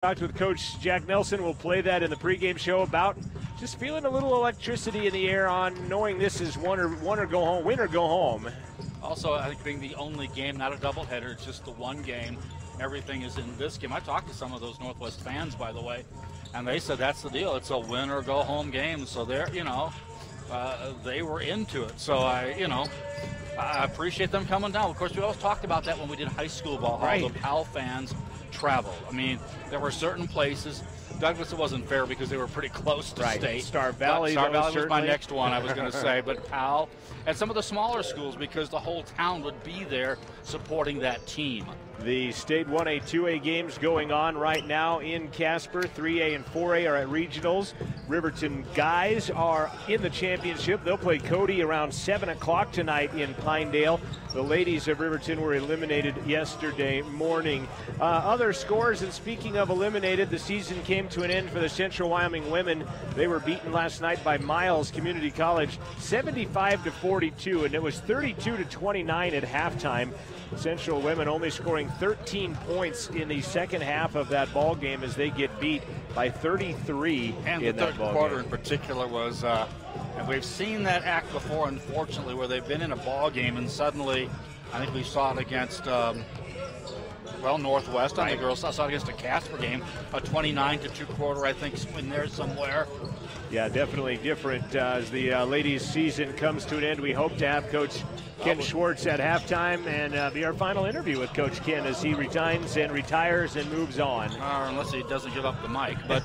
Talked with Coach Jack Nelson. We'll play that in the pregame show about just feeling a little electricity in the air on knowing this is win or go home, win or go home. Also, I think being the only game, not a doubleheader, it's just the one game. Everything is in this game. I talked to some of those Northwest fans, by the way, and they said that's the deal. It's a win or go home game. So they're, they were into it. So I appreciate them coming down. Of course, we always talked about that when we did high school ball. Right. How the PAL fans travel. I mean, there were certain places. Douglas, it wasn't fair because they were pretty close to state. Star Valley Was my next one, I was going to say. But PAL and some of the smaller schools, because the whole town would be there supporting that team. The State 1A, 2A games going on right now in Casper. 3A and 4A are at regionals. Riverton guys are in the championship. They'll play Cody around 7 o'clock tonight in Pinedale. The ladies of Riverton were eliminated yesterday morning. Other scores, and speaking of eliminated, the season came to an end for the Central Wyoming women. They were beaten last night by Miles Community College 75-42, and it was 32-29 at halftime. Central women only scoring 13 points in the second half of that ball game as they get beat by 33 and in the that ball third quarter game. in particular was, and we've seen that act before, unfortunately, where they've been in a ball game and suddenly, I think we saw it against, Northwest on the girls. I saw it against a Casper game, a 29-2 quarter, I think, in there somewhere. Yeah, definitely different as the ladies' season comes to an end. We hope to have Coach Ken Schwartz at halftime and be our final interview with Coach Ken as he resigns and retires and moves on. Unless he doesn't give up the mic. But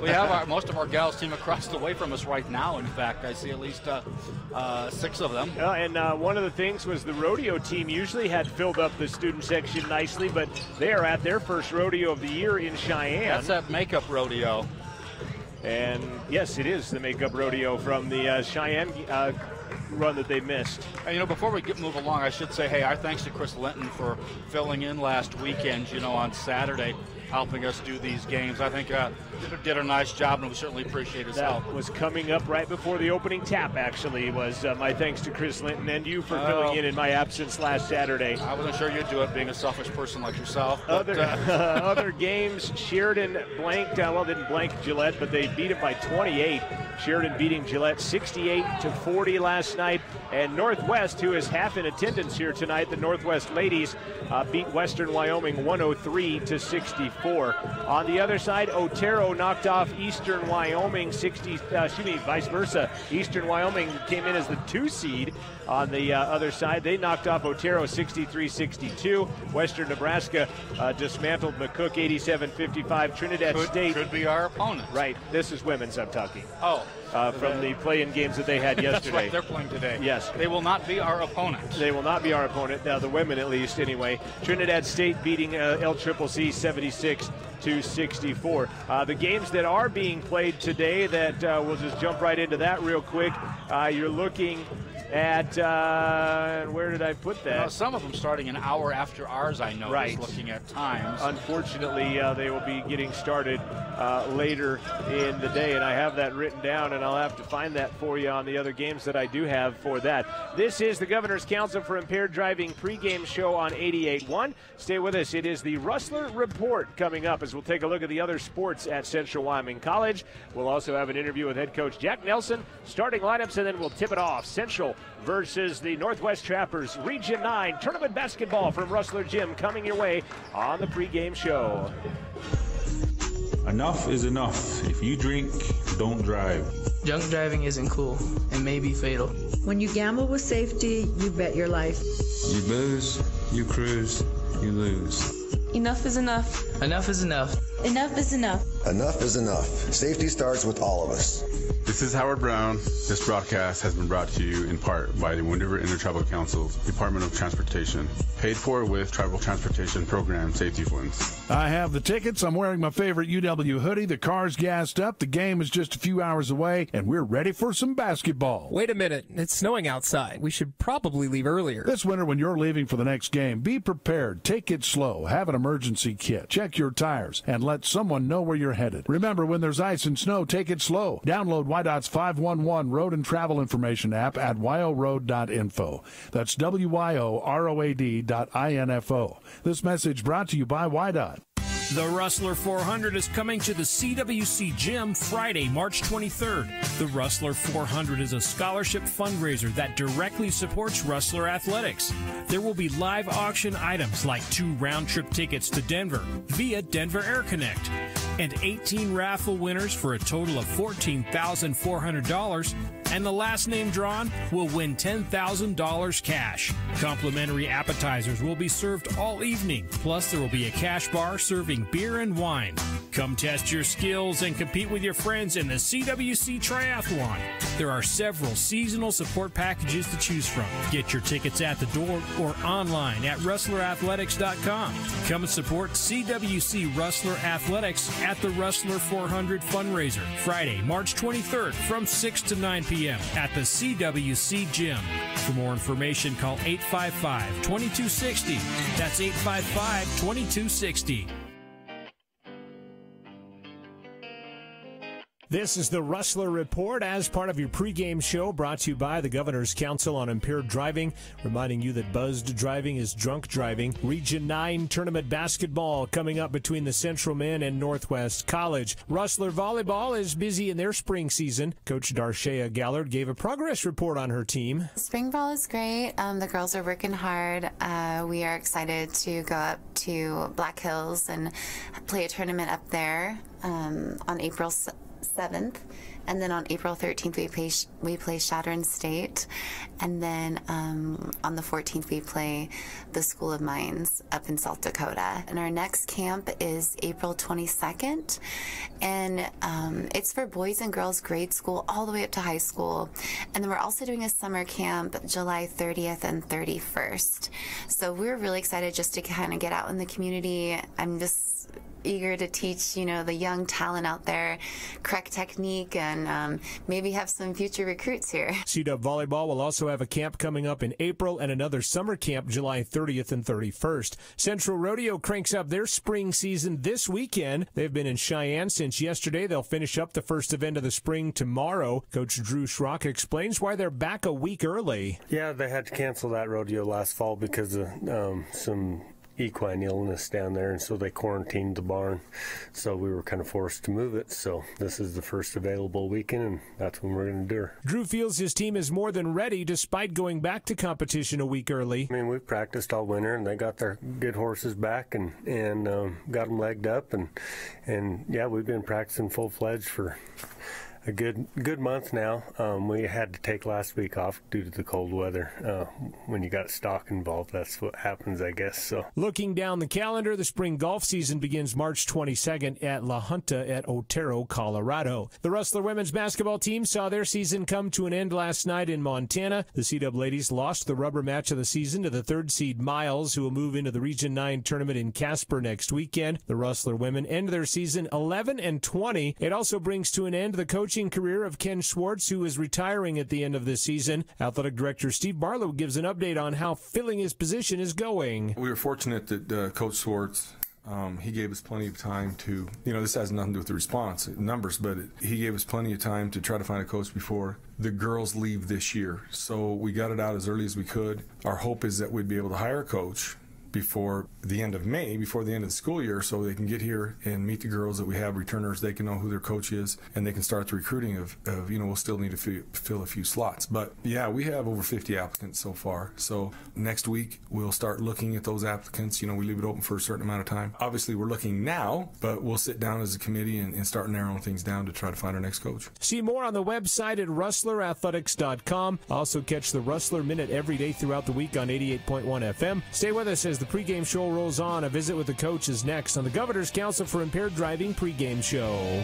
we have most of our gals team across the way from us right now. In fact, I see at least 6 of them. And one of the things was the rodeo team usually had filled up the student section nicely, but they are at their first rodeo of the year in Cheyenne. That's that makeup rodeo. And yes, it is the makeup rodeo from the Cheyenne run that they missed. And, before we move along, I should say, hey, our thanks to Chris Linton for filling in last weekend, on Saturday, helping us do these games. I think did a nice job, and we certainly appreciate his help. That was coming up right before the opening tap, actually, was my thanks to Chris Linton and you for filling in my absence last Saturday. I wasn't sure you'd do it, being a selfish person like yourself. But, other games, Sheridan blanked, didn't blank Gillette, but they beat it by 28. Sheridan beating Gillette 68-40 last night. And Northwest, who is half in attendance here tonight, the Northwest ladies beat Western Wyoming 103-64. On the other side, Otero knocked off Eastern Wyoming vice versa. Eastern Wyoming came in as the 2 seed. On the other side, they knocked off Otero 63-62. Western Nebraska dismantled McCook 87-55. Trinidad State could be our opponent. Right. This is women's I'm talking. From the play-in games that they had yesterday. That's right. They're playing today. Yes. They will not be our opponent. They will not be our opponent. Now, the women at least, anyway. Trinidad State beating LCCC 76-64. The games that are being played today, that we'll just jump right into that real quick. You're looking at, where did I put that? Some of them starting an hour after ours, I know, right. Looking at times. Unfortunately, they will be getting started later in the day, and I have that written down, and I'll have to find that for you on the other games that I do have for that. This is the Governor's Council for Impaired Driving pregame show on 88.1. Stay with us. It is the Rustler Report coming up as we'll take a look at the other sports at Central Wyoming College. We'll also have an interview with head coach Jack Nelson, starting lineups, and then we'll tip it off. Central versus the Northwest Trappers, Region 9 tournament basketball from Rustler Gym coming your way on the pregame show. Enough is enough. If you drink, don't drive. Drunk driving isn't cool and may be fatal. When you gamble with safety, you bet your life. You booze, you cruise, you lose. Enough is enough. Enough is enough. Enough is enough. Enough is enough. Safety starts with all of us. This is Howard Brown. This broadcast has been brought to you in part by the Wind River Intertribal Council's Department of Transportation, paid for with Tribal Transportation Program safety funds. I have the tickets. I'm wearing my favorite UW hoodie. The car's gassed up. The game is just a few hours away, and we're ready for some basketball. Wait a minute. It's snowing outside. We should probably leave earlier. This winter, when you're leaving for the next game, be prepared. Take it slow. Have an emergency kit. Check your tires, and let someone know where you're headed. Remember, when there's ice and snow, take it slow. Download WYDOT's 511 road and travel information app at wyoroad.info. That's WYOROAD.info. This message brought to you by WYDOT. The Rustler 400 is coming to the CWC Gym Friday, March 23rd. The Rustler 400 is a scholarship fundraiser that directly supports Rustler athletics. There will be live auction items like 2 round-trip tickets to Denver via Denver Air Connect and 18 raffle winners for a total of $14,400, and the last name drawn will win $10,000 cash. Complimentary appetizers will be served all evening, plus there will be a cash bar serving beer and wine. Come test your skills and compete with your friends in the CWC Triathlon. There are several seasonal support packages to choose from. Get your tickets at the door or online at rustlerathletics.com. Come and support CWC Rustler Athletics at the Rustler 400 fundraiser, Friday, March 23rd from 6 to 9 p.m. at the CWC Gym. For more information, call 855-2260. That's 855-2260. This is the Rustler Report as part of your pregame show, brought to you by the Governor's Council on Impaired Driving, reminding you that buzzed driving is drunk driving. Region 9 tournament basketball coming up between the Central Men and Northwest College. Rustler volleyball is busy in their spring season. Coach Darshea Gallard gave a progress report on her team. Spring ball is great. The girls are working hard. We are excited to go up to Black Hills and play a tournament up there on April 7th, and then on April 13th we play Chadron State, and then on the 14th we play the School of Mines up in South Dakota. And our next camp is April 22nd, and it's for boys and girls grade school all the way up to high school. And then we're also doing a summer camp July 30th and 31st. So we're really excited just to kind of get out in the community. I'm just eager to teach, the young talent out there correct technique and maybe have some future recruits here. CW Volleyball will also have a camp coming up in April and another summer camp July 30th and 31st. Central Rodeo cranks up their spring season this weekend. They've been in Cheyenne since yesterday. They'll finish up the first event of the spring tomorrow. Coach Drew Schrock explains why they're back a week early. Yeah, they had to cancel that rodeo last fall because of some equine illness down there, and so they quarantined the barn, so we were kind of forced to move it. So this is the first available weekend, and that's when we're going to do her. Drew feels his team is more than ready despite going back to competition a week early. I mean, we've practiced all winter, and they got their good horses back and got them legged up, and yeah, we've been practicing full-fledged for a good month now. We had to take last week off due to the cold weather. When you got stock involved, that's what happens, I guess. So, looking down the calendar, the spring golf season begins March 22nd at La Junta at Otero, Colorado. The Rustler women's basketball team saw their season come to an end last night in Montana. The CW ladies lost the rubber match of the season to the 3rd seed Miles, who will move into the Region 9 tournament in Casper next weekend. The Rustler women end their season 11-20. It also brings to an end the coaching career of Ken Schwartz, who is retiring at the end of this season. Athletic Director Steve Barlow gives an update on how filling his position is going. We were fortunate that Coach Schwartz, he gave us plenty of time to, this has nothing to do with the response numbers, but he gave us plenty of time to try to find a coach before the girls leave this year. So we got it out as early as we could. Our hope is that we'd be able to hire a coach before the end of May, before the end of the school year, so they can get here and meet the girls that we have returners. They can know who their coach is, and they can start the recruiting of we'll still need to fill a few slots. But yeah, we have over 50 applicants so far. So next week we'll start looking at those applicants. We leave it open for a certain amount of time. Obviously we're looking now, but we'll sit down as a committee and start narrowing things down to try to find our next coach. See more on the website at rustlerathletics.com. Also catch the Rustler Minute every day throughout the week on 88.1 FM. Stay with us as the pregame show rolls on. A visit with the coach is next on the Governor's Council for Impaired Driving pregame show.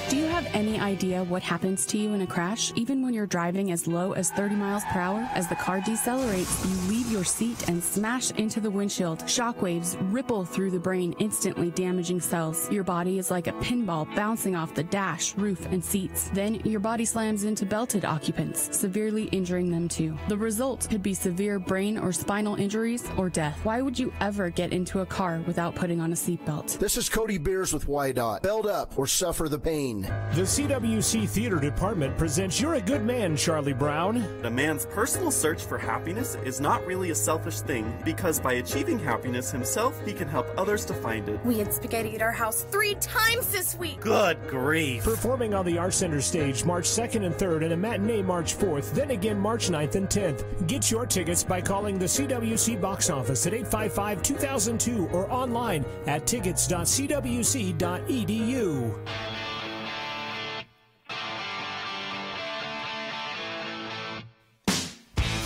Do you have any idea what happens to you in a crash? Even when you're driving as low as 30 miles per hour, as the car decelerates, you leave your seat and smash into the windshield. Shockwaves ripple through the brain, instantly damaging cells. Your body is like a pinball bouncing off the dash, roof, and seats. Then your body slams into belted occupants, severely injuring them too. The result could be severe brain or spinal injuries or death. Why would would you ever get into a car without putting on a seatbelt? This is Cody Beers with YDOT. Belt up or suffer the pain. The CWC Theater Department presents You're a Good Man, Charlie Brown. A man's personal search for happiness is not really a selfish thing, because by achieving happiness himself, he can help others to find it. We had spaghetti at our house 3 times this week. Good grief. Performing on the Arts Center stage March 2nd and 3rd and a matinee March 4th, then again March 9th and 10th. Get your tickets by calling the CWC box office at 855-2002 or online at tickets.cwc.edu.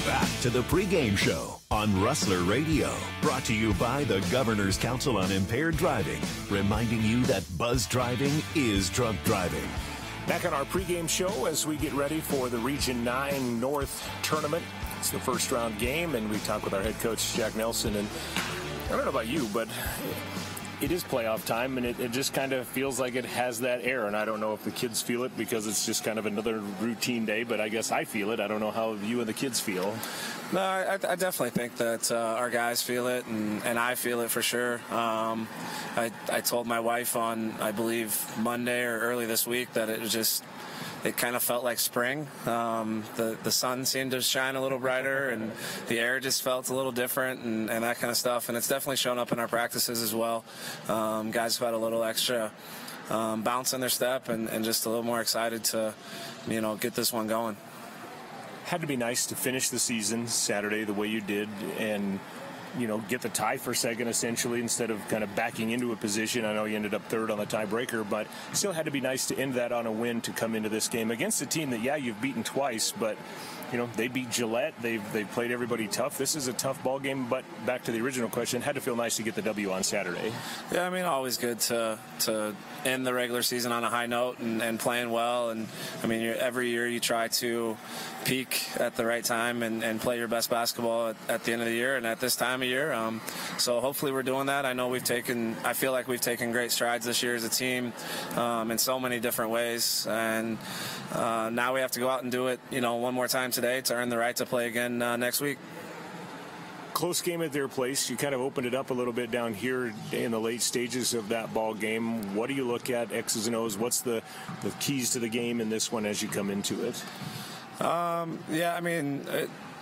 Back to the pregame show on Rustler Radio, brought to you by the Governor's Council on Impaired Driving, reminding you that buzz driving is drunk driving. Back on our pregame show as we get ready for the Region 9 North tournament. It's the first round game, and we talk with our head coach, Jack Nelson. And I don't know about you, but it is playoff time, and it just kind of feels like it has that air. And I don't know if the kids feel it because it's just kind of another routine day, but I guess I feel it. I don't know how you and the kids feel. No, I definitely think that our guys feel it, and I feel it for sure. I told my wife on, I believe, Monday or early this week that it kind of felt like spring. The sun seemed to shine a little brighter, and the air just felt a little different, and that kind of stuff. And it's definitely shown up in our practices as well. Guys have had a little extra bounce in their step and just a little more excited to, get this one going. Had to be nice to finish the season Saturday the way you did and, get the tie for second essentially instead of kind of backing into a position. I know you ended up third on the tiebreaker, but still had to be nice to end that on a win to come into this game against a team that, you've beaten twice, but they beat Gillette. They've played everybody tough. This is a tough ball game, but back to the original question, had to feel nice to get the W on Saturday. Yeah, always good to end the regular season on a high note and playing well. And, every year you try to peak at the right time and play your best basketball at the end of the year and at this time of year. So hopefully we're doing that. I feel like we've taken great strides this year as a team in so many different ways. And now we have to go out and do it, one more time today to earn the right to play again next week. Close game at their place. You kind of opened it up a little bit down here in the late stages of that ball game. What do you look at, X's and O's? What's the keys to the game in this one as you come into it?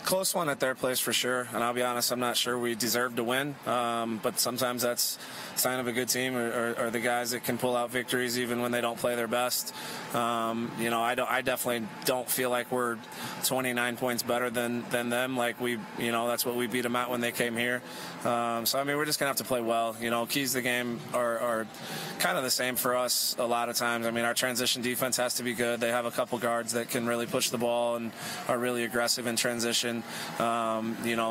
Close one at their place for sure. And I'll be honest, I'm not sure we deserve to win. But sometimes that's a sign of a good team or the guys that can pull out victories even when they don't play their best. I definitely don't feel like we're 29 points better than them. Like that's what we beat them at when they came here. We're just going to have to play well. Keys to the game are kind of the same for us a lot of times. Our transition defense has to be good. They have a couple guards that can really push the ball and are really aggressive in transition.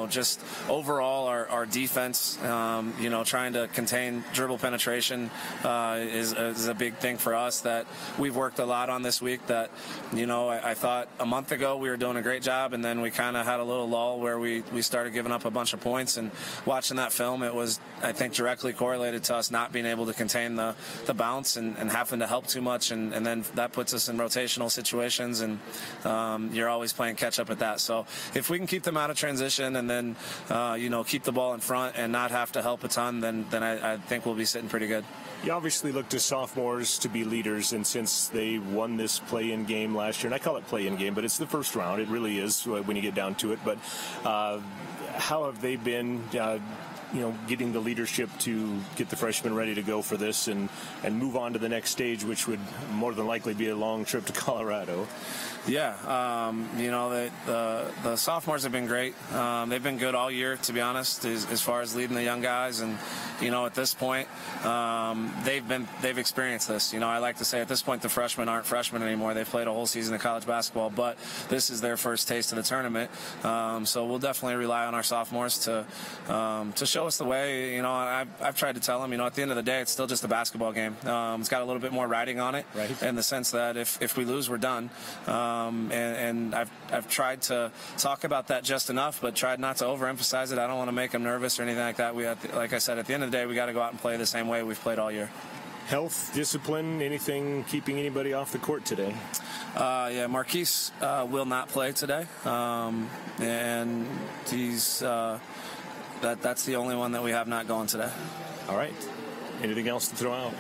Just overall our defense, trying to contain dribble penetration is a big thing for us that we've worked a lot on this week. That, I thought a month ago we were doing a great job, and then we kind of had a little lull where we started giving up a bunch of points. And watching that film, it was, I think, directly correlated to us not being able to contain the bounce and having to help too much. And then that puts us in rotational situations, and you're always playing catch up at that. So if we can keep them out of transition and then, keep the ball in front and not have to help a ton, then I think we'll be sitting pretty good. You obviously look to sophomores to be leaders, and since they won this play-in game last year, and I call it play-in game, but it's the first round. It really is when you get down to it. But how have they been, getting the leadership to get the freshmen ready to go for this and move on to the next stage, which would more than likely be a long trip to Colorado? Yeah, the sophomores have been great. They've been good all year, to be honest, as far as leading the young guys. And, at this point, they've experienced this. I like to say at this point the freshmen aren't freshmen anymore. They've played a whole season of college basketball, but this is their first taste of the tournament. So we'll definitely rely on our sophomores to show us the way. I've tried to tell them, at the end of the day, it's still just a basketball game. It's got a little bit more riding on it, right, in the sense that if we lose, we're done. And I've tried to talk about that just enough, but tried not to overemphasize it. I don't want to make them nervous or anything like that. Like I said, at the end of the day, we got to go out and play the same way we've played all year. Health, discipline, anything keeping anybody off the court today? Marquise will not play today, and he's that's the only one that we have not going today. All right. Anything else to throw out?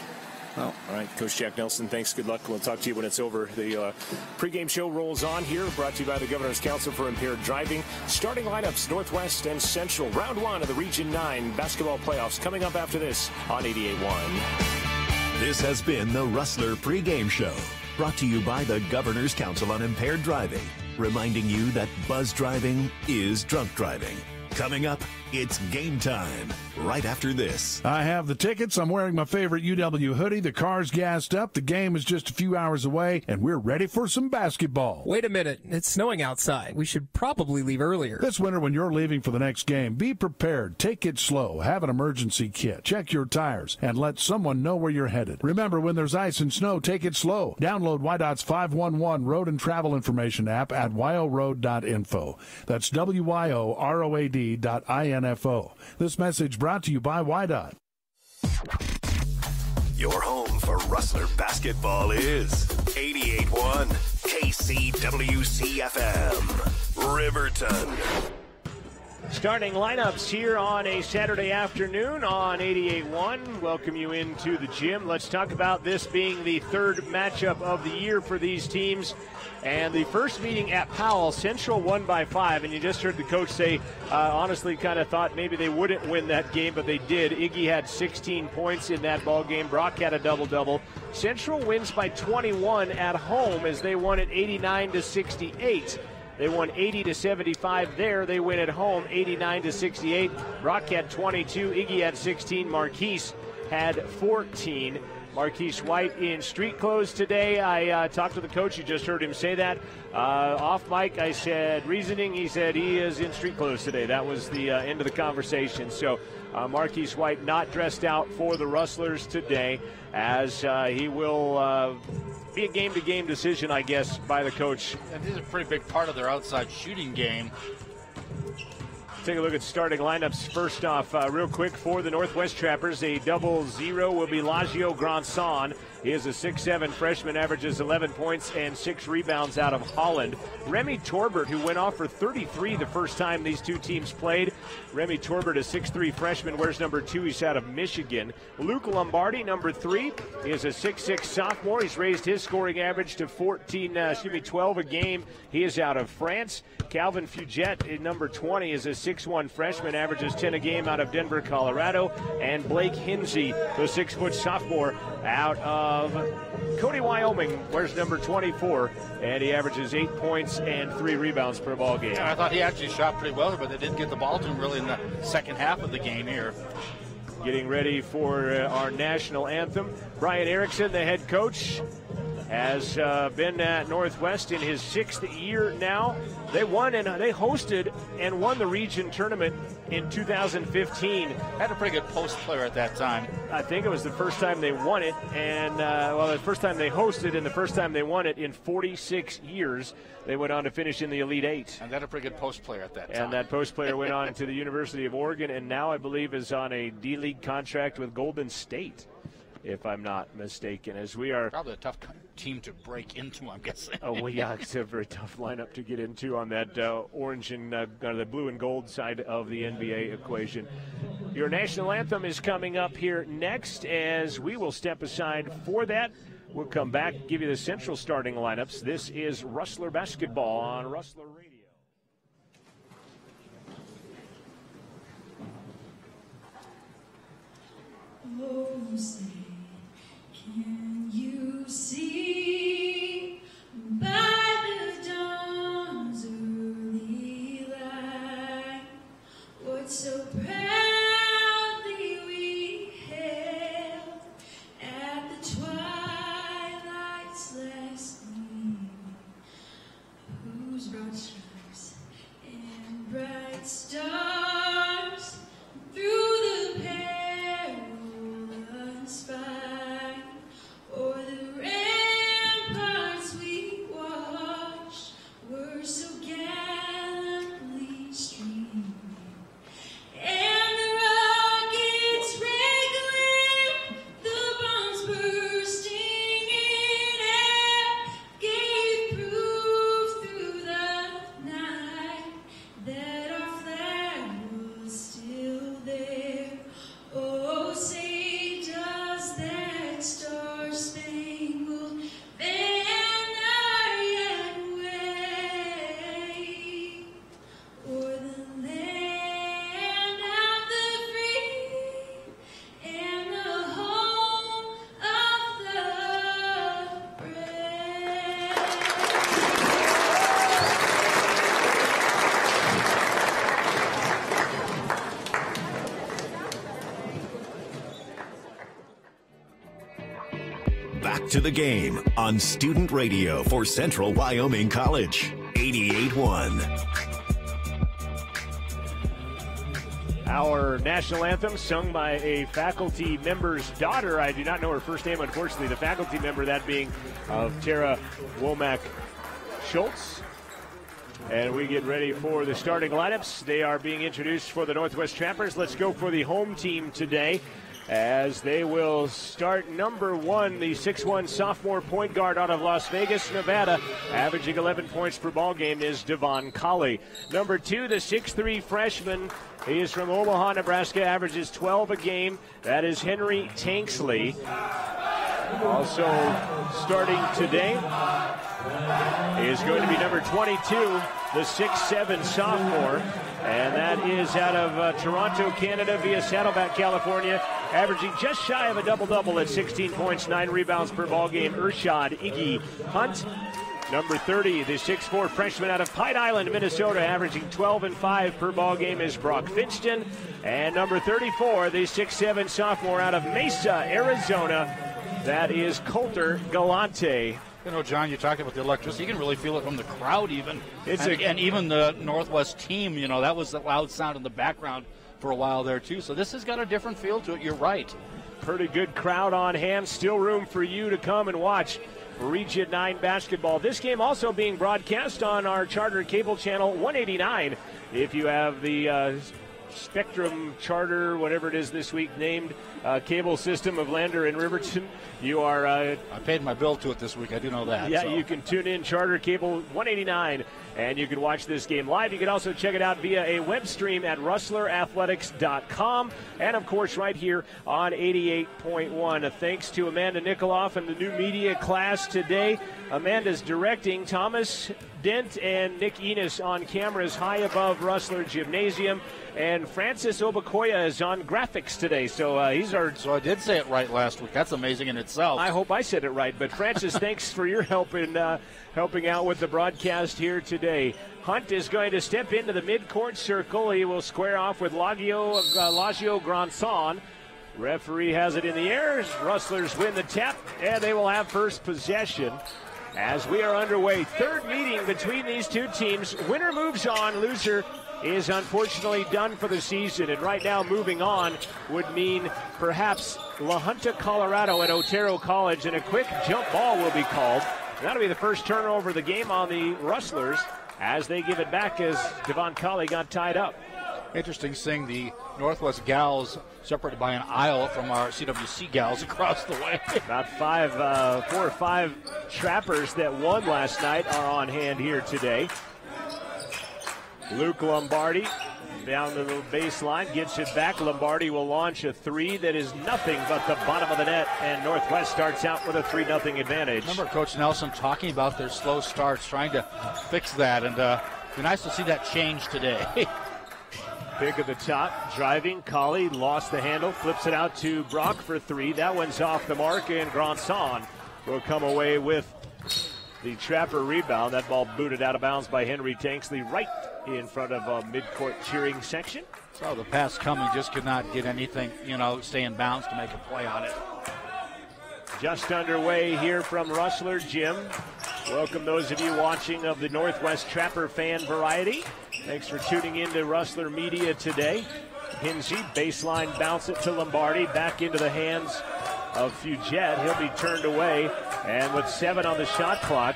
No. All right, Coach Jack Nelson, thanks. Good luck. We'll talk to you when it's over. The pregame show rolls on here, brought to you by the Governor's Council for Impaired Driving. Starting lineups, Northwest and Central. Round 1 of the Region 9 basketball playoffs coming up after this on 88.1. This has been the Rustler pregame show, brought to you by the Governor's Council on Impaired Driving, reminding you that buzz driving is drunk driving. Coming up, it's game time, right after this. I have the tickets. I'm wearing my favorite UW hoodie. The car's gassed up. The game is just a few hours away, and we're ready for some basketball. Wait a minute. It's snowing outside. We should probably leave earlier. This winter, when you're leaving for the next game, be prepared. Take it slow. Have an emergency kit. Check your tires, and let someone know where you're headed. Remember, when there's ice and snow, take it slow. Download WYDOT's 511 Road and Travel Information app at wyoroad.info. That's WYOROAD.info. This message brought to you by WYDOT. Your home for Rustler basketball is 88.1 KCWC FM, Riverton. Starting lineups here on a Saturday afternoon on 88.1. Welcome you into the gym. Let's talk about this being the third matchup of the year for these teams. And the first meeting at Powell, Central won by 5. And you just heard the coach say, honestly, kind of thought maybe they wouldn't win that game, but they did. Iggy had 16 points in that ball game. Brock had a double-double. Central wins by 21 at home as they won it 89-68. They won 80-75 there. They win at home 89-68. Brock had 22. Iggy had 16. Marquise had 14. Marquise White in street clothes today. I talked to the coach. You just heard him say that. Off mic, I said reasoning. He said he is in street clothes today. That was the end of the conversation. So Marquise White not dressed out for the Rustlers today, as he will be a game-to-game decision, I guess, by the coach. And this is a pretty big part of their outside shooting game. Take a look at starting lineups. First off, real quick for the Northwest Trappers, a 0-0 will be Lagio Granson. He is a 6'7 freshman, averages 11 points and 6 rebounds out of Holland. Remy Torbert, who went off for 33 the first time these two teams played. Remy Torbert, a 6'3 freshman, wears number 2. He's out of Michigan. Luke Lombardi, number 3, is a 6'6 sophomore. He's raised his scoring average to 12 a game. He is out of France. Calvin Fugette, number 20, is a 6'1 freshman, averages 10 a game, out of Denver, Colorado. And Blake Hinsey, the 6-foot sophomore, out of Cody, Wyoming, wears number 24, and he averages 8 points and 3 rebounds per ball game. Yeah, I thought he actually shot pretty well, but they didn't get the ball to him really in the second half of the game here. Getting ready for our national anthem. Brian Erickson, the head coach, has been at Northwest in his 6th year now. They hosted and won the region tournament in 2015. Had a pretty good post player at that time. I think it was the first time they won it, and the first time they hosted and the first time they won it in 46 years. They went on to finish in the Elite 8. And they had a pretty good post player at that time. And that post player went on to the University of Oregon, and now I believe is on a D-League contract with Golden State, if I'm not mistaken, as we are... Probably a tough team to break into, I'm guessing. Oh, well, yeah, it's a very tough lineup to get into on that orange and the blue and gold side of the NBA equation. Your national anthem is coming up here next, as we will step aside for that. We'll come back, give you the Central starting lineups. This is Rustler Basketball on Rustler Radio. Oh, say, can you see by the dawn's early light what so proudly we hailed at the twilight's last gleam, whose broad stripes and bright stars through the perilous fight back to the game on Student Radio for Central Wyoming College. 88.1. Our national anthem sung by a faculty member's daughter. I do not know her first name, unfortunately. The faculty member, that being of Tara Womack Schultz. And we get ready for the starting lineups. They are being introduced for the Northwest Trappers. Let's go for the home team today, as they will start number 1, the 6'1" sophomore point guard out of Las Vegas, Nevada, averaging 11 points per ball game, is Devon Colley. Number 2, the 6'3" freshman, he is from Omaha, Nebraska, averages 12 a game. That is Henry Tanksley. Also starting today is going to be number 22, the 6'7" sophomore, and that is out of Toronto, Canada, via Saddleback, California, averaging just shy of a double-double at 16 points, 9 rebounds per ball game, Irshad Iggy Hunt. Number 30, the 6'4" freshman out of Pine Island, Minnesota, averaging 12 and 5 per ball game, is Brock Finchton. And number 34, the 6'7" sophomore out of Mesa, Arizona, that is Coulter Galante. You know, John, you talked about the electricity. You can really feel it from the crowd even. And even the Northwest team, you know, that was the loud sound in the background for a while there, too. So this has got a different feel to it. You're right. Pretty good crowd on hand. Still room for you to come and watch Region 9 basketball. This game also being broadcast on our charter cable channel 189. If you have the Spectrum Charter, whatever it is this week named, cable system of Lander and Riverton, you are... I paid my bill to it this week. I do know that. Yeah, so. You can tune in Charter Cable 189, and you can watch this game live. You can also check it out via a web stream at rustlerathletics.com, and, of course, right here on 88.1. Thanks to Amanda Nikoloff and the new media class today. Amanda's directing Thomas Dent and Nick Enos on cameras high above Rustler Gymnasium, and Francis Obakoya is on graphics today. So he's our... So I did say it right last week. That's amazing in itself. I hope I said it right. But Francis, thanks for your help in helping out with the broadcast here today. Hunt is going to step into the midcourt circle. He will square off with Lagio Granson. Referee has it in the air. Rustlers win the tap, and they will have first possession. As we are underway, third meeting between these two teams. Winner moves on, loser is unfortunately done for the season. And right now, moving on would mean perhaps La Junta, Colorado at Otero College, and a quick jump ball will be called. That'll be the first turnover of the game on the Rustlers as they give it back as Devon Colley got tied up. Interesting seeing the Northwest gals separated by an aisle from our CWC gals across the way. About 4 or 5 trappers that won last night are on hand here today. Luke Lombardi down to the baseline, gets it back. Lombardi will launch a 3 that is nothing but the bottom of the net, and Northwest starts out with a 3-0 advantage. Remember Coach Nelson talking about their slow starts, trying to fix that, and it'd be nice to see that change today. Pick at the top, driving. Colley lost the handle, flips it out to Brock for 3. That one's off the mark, and Granson will come away with the Trapper rebound. That ball booted out of bounds by Henry Tanksley right in front of a midcourt cheering section. So the pass coming, just could not get anything, stay in bounds to make a play on it. Just underway here from Rustler Gym. Welcome those of you watching of the Northwest Trapper fan variety. Thanks for tuning in to Rustler Media today. Hinsey, baseline, bounce it to Lombardi, back into the hands of Fuget. He'll be turned away, and with 7 on the shot clock,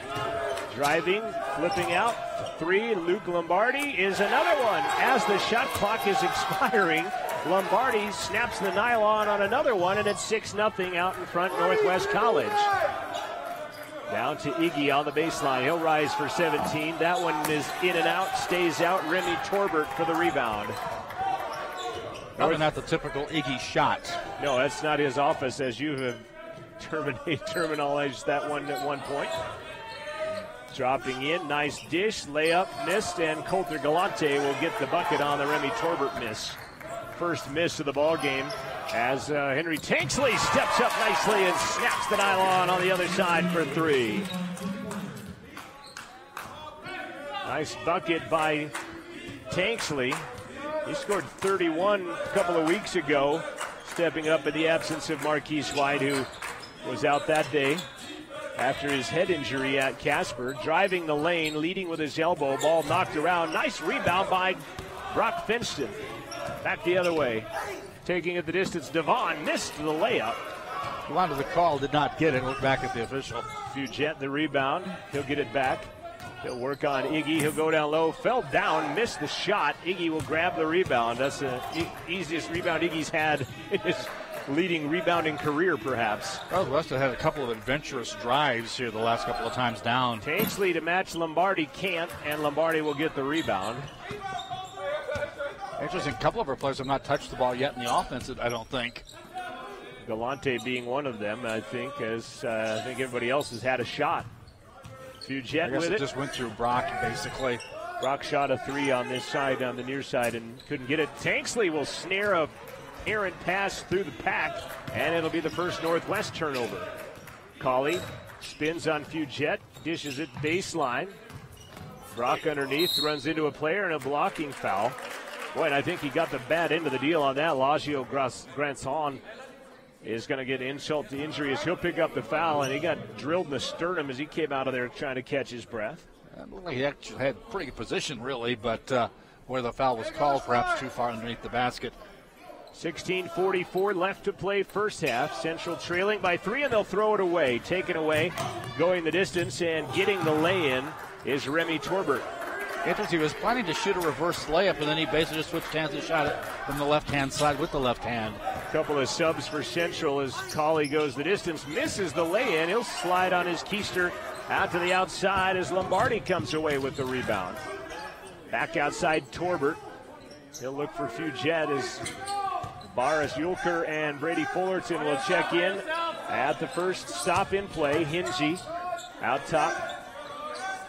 driving, flipping out, 3, Luke Lombardi is another one. As the shot clock is expiring, Lombardi snaps the nylon on another one, and it's 6-0 out in front, Northwest College. Down to Iggy on the baseline. He'll rise for 17. That one is in and out, stays out. Remy Torbert for the rebound. Probably not the typical Iggy shot. No, that's not his office, as you have terminologized that one at one point. Dropping in, nice dish, layup, missed, and Coulter Galante will get the bucket on the Remy Torbert miss. First miss of the ball game as Henry Tanksley steps up nicely and snaps the nylon on the other side for 3. Nice bucket by Tanksley. He scored 31 a couple of weeks ago, stepping up in the absence of Marquise White, who was out that day after his head injury at Casper. Driving the lane, leading with his elbow. Ball knocked around. Nice rebound by Brock Finston. Back the other way. Taking it the distance, Devon missed the layup. Wanted the call, did not get it. Look back at the official. Fugett the rebound. He'll get it back. He'll work on Iggy. He'll go down low. Fell down, missed the shot. Iggy will grab the rebound. That's the easiest rebound Iggy's had in his leading rebounding career, perhaps. West had a couple of adventurous drives here the last couple of times down. Tanksley to match Lombardi can't, and Lombardi will get the rebound. Interesting, a couple of our players have not touched the ball yet in the offense, I don't think. Galante being one of them, I think, as I think everybody else has had a shot. Fugett with it. Just went through Brock, basically. Brock shot a three on this side, on the near side, and couldn't get it. Tanksley will snare a errant pass through the pack, and it'll be the first Northwest turnover. Colley spins on Fugett, dishes it baseline. Brock underneath, runs into a player, and a blocking foul. Boy, and I think he got the bad end of the deal on that. Lagio Granson is going to get insult to injury as he'll pick up the foul, and he got drilled in the sternum as he came out of there trying to catch his breath. It looked like he actually had pretty good position, really, but where the foul was called, perhaps too far underneath the basket. 16:44 left to play first half. Central trailing by 3, and they'll throw it away. Taken away, going the distance, and getting the lay-in is Remy Torbert. Interesting, he was planning to shoot a reverse layup, and then he basically just switched hands and shot it from the left-hand side with the left hand. A couple of subs for Central as Colley goes the distance, misses the lay-in. He'll slide on his keister out to the outside as Lombardi comes away with the rebound. Back outside Torbert. He'll look for Fugett as Boris Yulker and Brady Fullerton will check in at the first stop in play. Hinsey out top.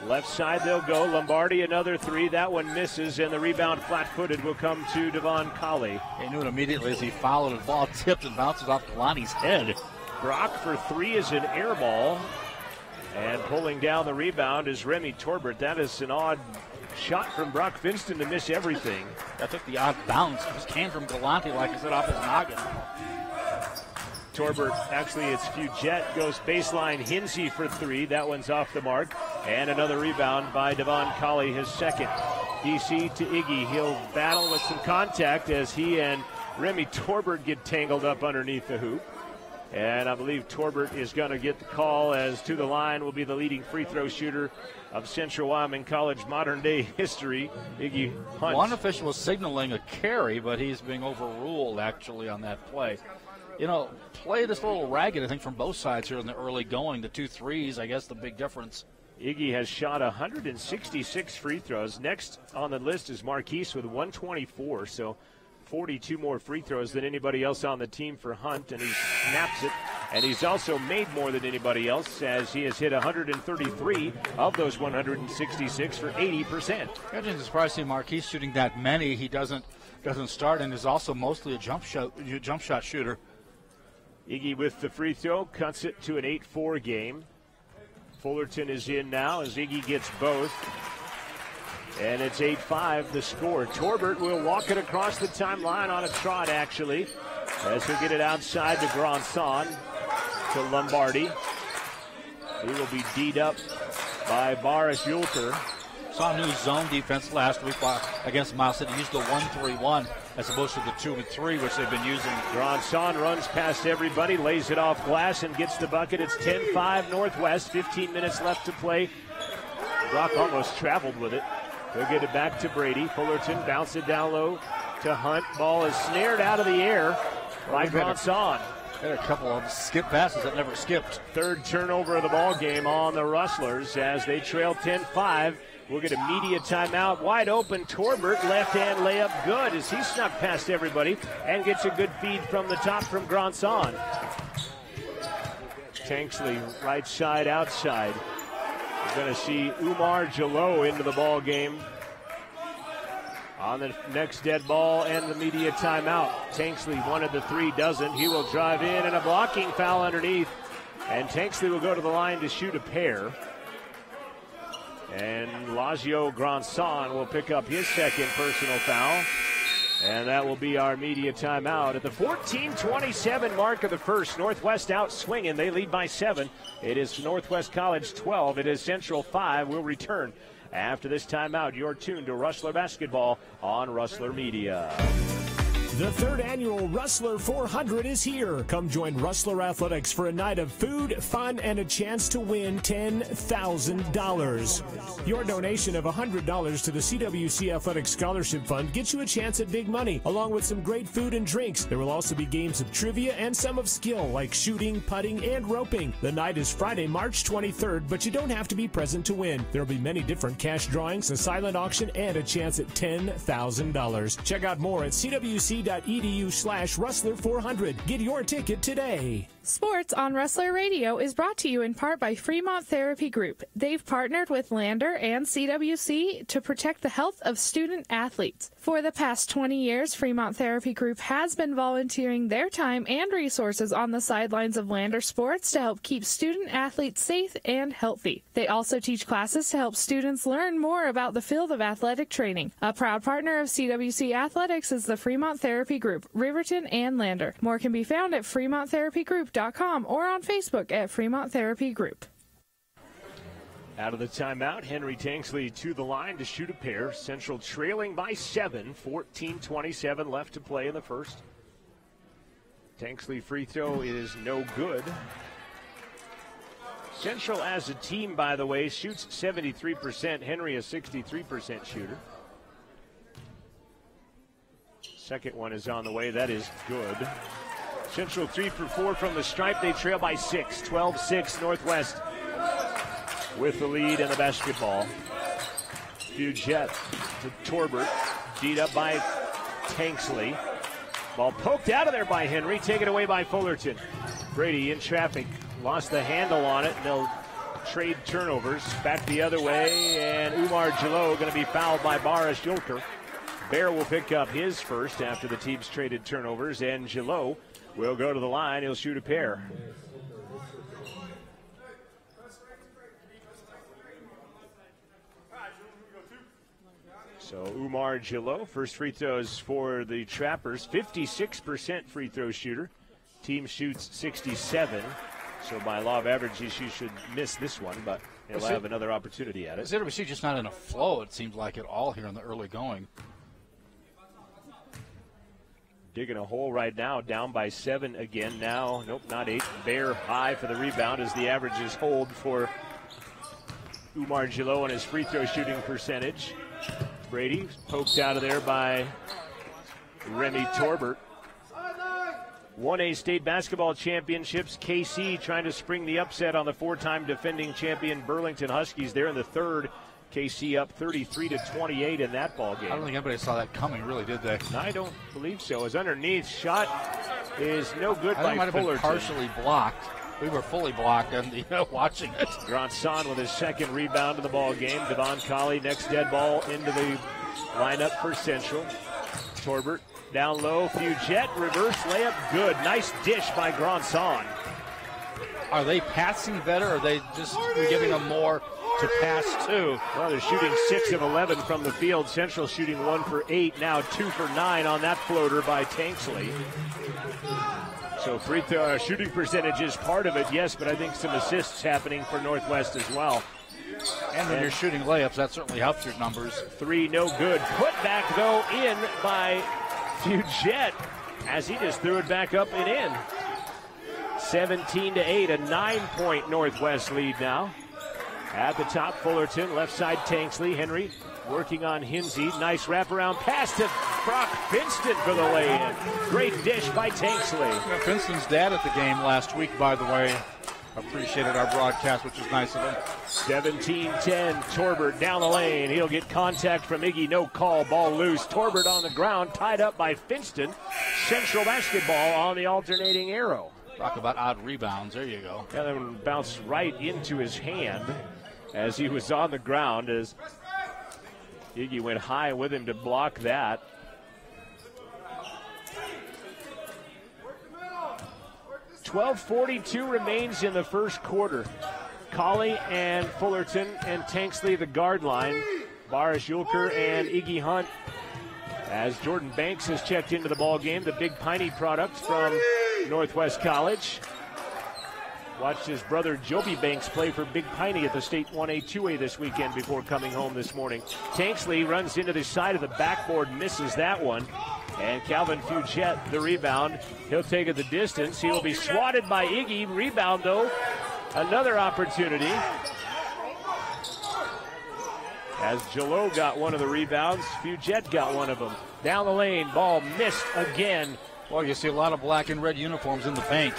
Left side they'll go. Lombardi another three. That one misses, and the rebound flat-footed will come to Devon Colley. He knew it immediately as he followed it. Ball tipped and bounces off Kalani's head. Brock for three is an air ball. And pulling down the rebound is Remy Torbert. That is an odd shot from Brock Finston to miss everything. That took the odd bounce. It just came from Galante, like I said, off his noggin. Torbert, actually it's Fugett, goes baseline. Hinsey for three. That one's off the mark. And another rebound by Devon Colley, his second. DC to Iggy. He'll battle with some contact as he and Remy Torbert get tangled up underneath the hoop. And I believe Torbert is going to get the call, as to the line will be the leading free throw shooter of Central Wyoming College modern-day history, Iggy Hunt. One official was signaling a carry, but he's being overruled, actually, on that play. You know, play this little ragged, I think, from both sides here in the early going. The 2 threes, I guess, the big difference. Iggy has shot 166 free throws. Next on the list is Marquise with 124, so 42 more free throws than anybody else on the team for Hunt, and he snaps it. And he's also made more than anybody else, as he has hit 133 of those 166 for 80%. I'm surprised to see Marquise shooting that many. He doesn't start, and is also mostly a jump shot shooter. Iggy with the free throw cuts it to an 8-4 game. Fullerton is in now as Iggy gets both. And it's 8-5 the score. Torbert will walk it across the timeline on a trot, actually, as he'll get it outside to Granson, to Lombardi. He will be D'd up by Boris Yulker. Saw new zone defense last week against Miles City. Used the 1-3-1 as opposed to the 2-3, which they've been using. Granson runs past everybody, lays it off glass, and gets the bucket. It's 10-5 Northwest, 15 minutes left to play. Brock almost traveled with it. He'll get it back to Brady. Fullerton bounce it down low to Hunt. Ball is snared out of the air by Granson. Had a couple of skip passes that never skipped. Third turnover of the ball game on the Rustlers as they trail 10-5. We'll get a media timeout. Wide open, Torbert, left-hand layup good as he snuck past everybody and gets a good feed from the top from Granson. Tanksley, right side, outside. We're going to see Umar Jalot into the ball game on the next dead ball and the media timeout. Tanksley wanted the three, doesn't. He will drive in, and a blocking foul underneath. And Tanksley will go to the line to shoot a pair. And Lagio Granson will pick up his second personal foul. And that will be our media timeout. At the 14:27 mark of the first, Northwest out swinging. They lead by 7. It is Northwest College 12. It is Central 5. We'll return after this timeout. You're tuned to Rustler Basketball on Rustler Media. The third annual Rustler 400 is here. Come join Rustler Athletics for a night of food, fun, and a chance to win $10,000. Your donation of $100 to the CWC Athletic Scholarship Fund gets you a chance at big money, along with some great food and drinks. There will also be games of trivia and some of skill, like shooting, putting, and roping. The night is Friday, March 23rd, but you don't have to be present to win. There will be many different cash drawings, a silent auction, and a chance at $10,000. Check out more at cwc.edu/Rustler400. Get your ticket today. Sports on Rustler Radio is brought to you in part by Fremont Therapy Group. They've partnered with Lander and CWC to protect the health of student athletes. For the past 20 years, Fremont Therapy Group has been volunteering their time and resources on the sidelines of Lander sports to help keep student athletes safe and healthy. They also teach classes to help students learn more about the field of athletic training. A proud partner of CWC Athletics is the Fremont Therapy Group, Riverton and Lander. More can be found at FremontTherapyGroup.com or on Facebook at Fremont Therapy Group. Out of the timeout, Henry Tanksley to the line to shoot a pair. Central trailing by 7, 14:27 left to play in the first. Tanksley free throw is no good. Central as a team, by the way, shoots 73%. Henry a 63% shooter. Second one is on the way. That is good. Central 3 for 4 from the stripe. They trail by 6, 12-6 Northwest with the lead in the basketball. Fugett to Torbert, beat up by Tanksley. Ball poked out of there by Henry, taken away by Fullerton. Brady in traffic, lost the handle on it, and they'll trade turnovers. Back the other way, and Umar Jalou going to be fouled by Baris Yulker. Bear will pick up his first after the teams traded turnovers, and Jalou will go to the line. He'll shoot a pair. So Umar Jalou, first free throws for the Trappers, 56% free throw shooter. Team shoots 67. So by law of averages, he should miss this one, but he'll have another opportunity at it. CWC just not in a flow, it seems like, at all here in the early going. Digging a hole right now, down by 7 again. Now, nope, not 8. Bear high for the rebound as the averages hold for Umar Jalou on his free throw shooting percentage. Brady poked out of there by Remy Torbert. 1A state basketball championships. KC trying to spring the upset on the 4-time defending champion Burlington Huskies. They're in the third. KC up 33-28 in that ball game. I don't think anybody saw that coming, really, did they? No, I don't believe so. His underneath shot is no good by Fullerton. Might have been partially blocked. We were fully blocked and watching it. Gronson with his second rebound in the ball game. Devon Colley next dead ball into the lineup for Central. Torbert down low. Fugett reverse layup good. Nice dish by Gronson. Are they passing better, or are they just giving them more to pass to? Well, they're shooting 6 of 11 from the field. Central shooting 1 for 8, now 2 for 9 on that floater by Tanksley. So free throw shooting percentage is part of it, yes, but I think some assists happening for Northwest as well. And when you're shooting layups, that certainly helps your numbers. 3 no good. Put back though in by Fugett as he just threw it back up and in. 17-8, a 9-point Northwest lead now. At the top, Fullerton, left side Tanksley. Henry working on Hinsey. Nice wraparound pass to Brock Finston for the lay-in. Great dish by Tanksley. Finston's dad at the game last week, by the way. Appreciated our broadcast, which is nice of him. 17-10, Torbert down the lane. He'll get contact from Iggy, no call, ball loose. Torbert on the ground, tied up by Finston. Central basketball on the alternating arrow. Talk about odd rebounds, there you go. And then bounced right into his hand as he was on the ground as Iggy went high with him to block that. .12:42 remains in the first quarter. Colley and Fullerton and Tanksley the guard line. Baris Yulker and Iggy Hunt As Jordan Banks has checked into the ball game, the Big Piney product from Northwest College. Watched his brother Joby Banks play for Big Piney at the state 1A, 2A this weekend before coming home this morning. Tanksley runs into the side of the backboard, misses that one. And Calvin Fugette, the rebound. He'll take it the distance. He will be swatted by Iggy. Rebound, though. Another opportunity. As Jalot got one of the rebounds, Fugette got one of them. Down the lane, ball missed again. Well, you see a lot of black and red uniforms in the paint.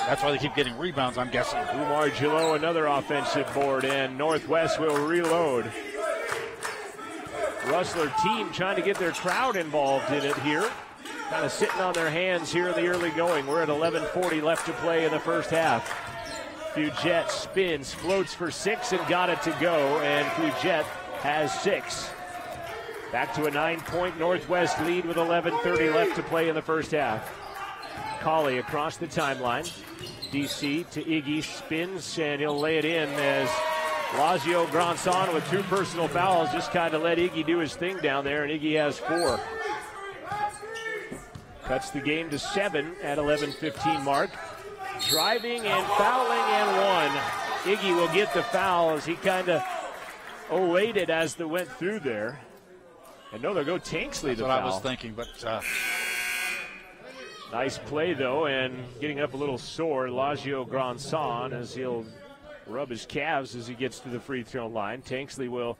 That's why they keep getting rebounds, I'm guessing. Umar Jalot, another offensive board, and Northwest will reload. Rustler team trying to get their crowd involved in it here. Kind of sitting on their hands here in the early going. We're at 11:40 left to play in the first half. Fugette spins, floats for 6 and got it to go, and Fugette has 6. Back to a 9-point Northwest lead with 11:30 left to play in the first half. Colley across the timeline. DC to Iggy, spins, and he'll lay it in as Lazio Granson with 2 personal fouls just kind of let Iggy do his thing down there, and Iggy has 4. Cuts the game to 7 at 11:15 mark. Driving and fouling and 1. Iggy will get the foul as he kind of olayed it as they went through there. And no, they'll go Tanksley the foul. That's what I was thinking, but... Nice play, though, and getting up a little sore, Lazio Granson, as he'll rub his calves as he gets to the free throw line. Tanksley will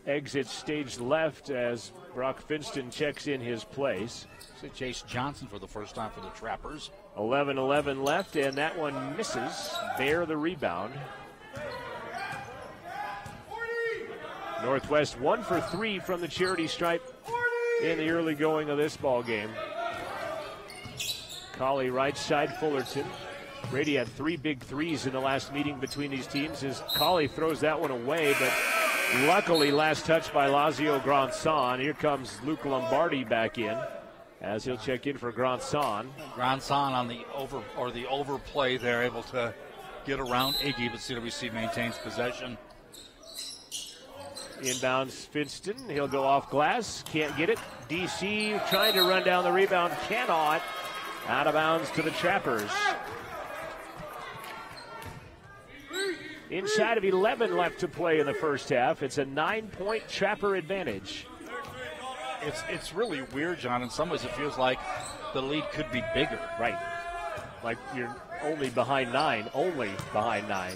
exit stage left as Brock Finston checks in his place. See Chase Johnson for the first time for the Trappers. 11-11 left, and that one misses. Bear the rebound. Northwest 1 for 3 from the charity stripe in the early going of this ball game. Colley right side, Fullerton. Brady had 3 big threes in the last meeting between these teams as Colley throws that one away, but luckily last touch by Lazio Granson. Here comes Luke Lombardi back in as he'll check in for Granson. Granson on the overplay there, able to get around Iggy, but CWC maintains possession. Inbounds Finston. He'll go off glass. Can't get it. DC trying to run down the rebound. Cannot. Out of bounds to the Trappers. Inside of 11 left to play in the first half. It's a 9-point Trapper advantage. It's really weird, John. In some ways it feels like the lead could be bigger. Right. Like you're only behind 9. Only behind 9.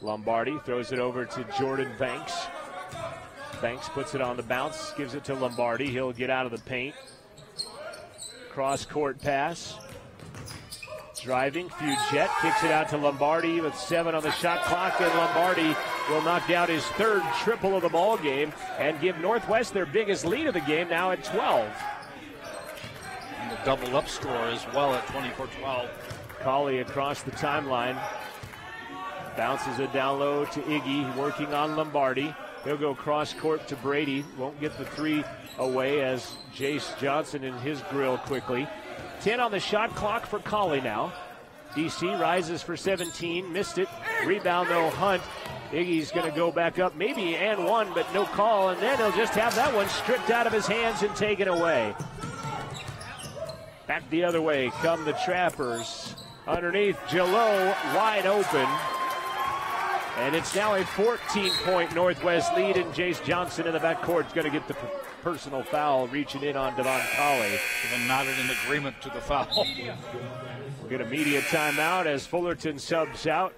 Lombardi throws it over to Jordan Banks. Banks puts it on the bounce, gives it to Lombardi. He'll get out of the paint. Cross-court pass. Driving, Fugette kicks it out to Lombardi with 7 on the shot clock, and Lombardi will knock down his 3rd triple of the ball game and give Northwest their biggest lead of the game now at 12. And the double-up score as well at 24-12. Colley across the timeline. Bounces it down low to Iggy, working on Lombardi. He'll go cross-court to Brady. Won't get the 3 away as Jace Johnson in his grill quickly. 10 on the shot clock for Colley now. DC rises for 17, missed it. Rebound, though, Hunt. Iggy's going to go back up, maybe and 1, but no call, and then he'll just have that one stripped out of his hands and taken away. Back the other way come the Trappers. Underneath, Jalot wide open. And it's now a 14-point Northwest lead, and Jace Johnson in the backcourt is going to get the personal foul, reaching in on Devon Colley. Even nodded in agreement to the foul. We'll get a media timeout as Fullerton subs out.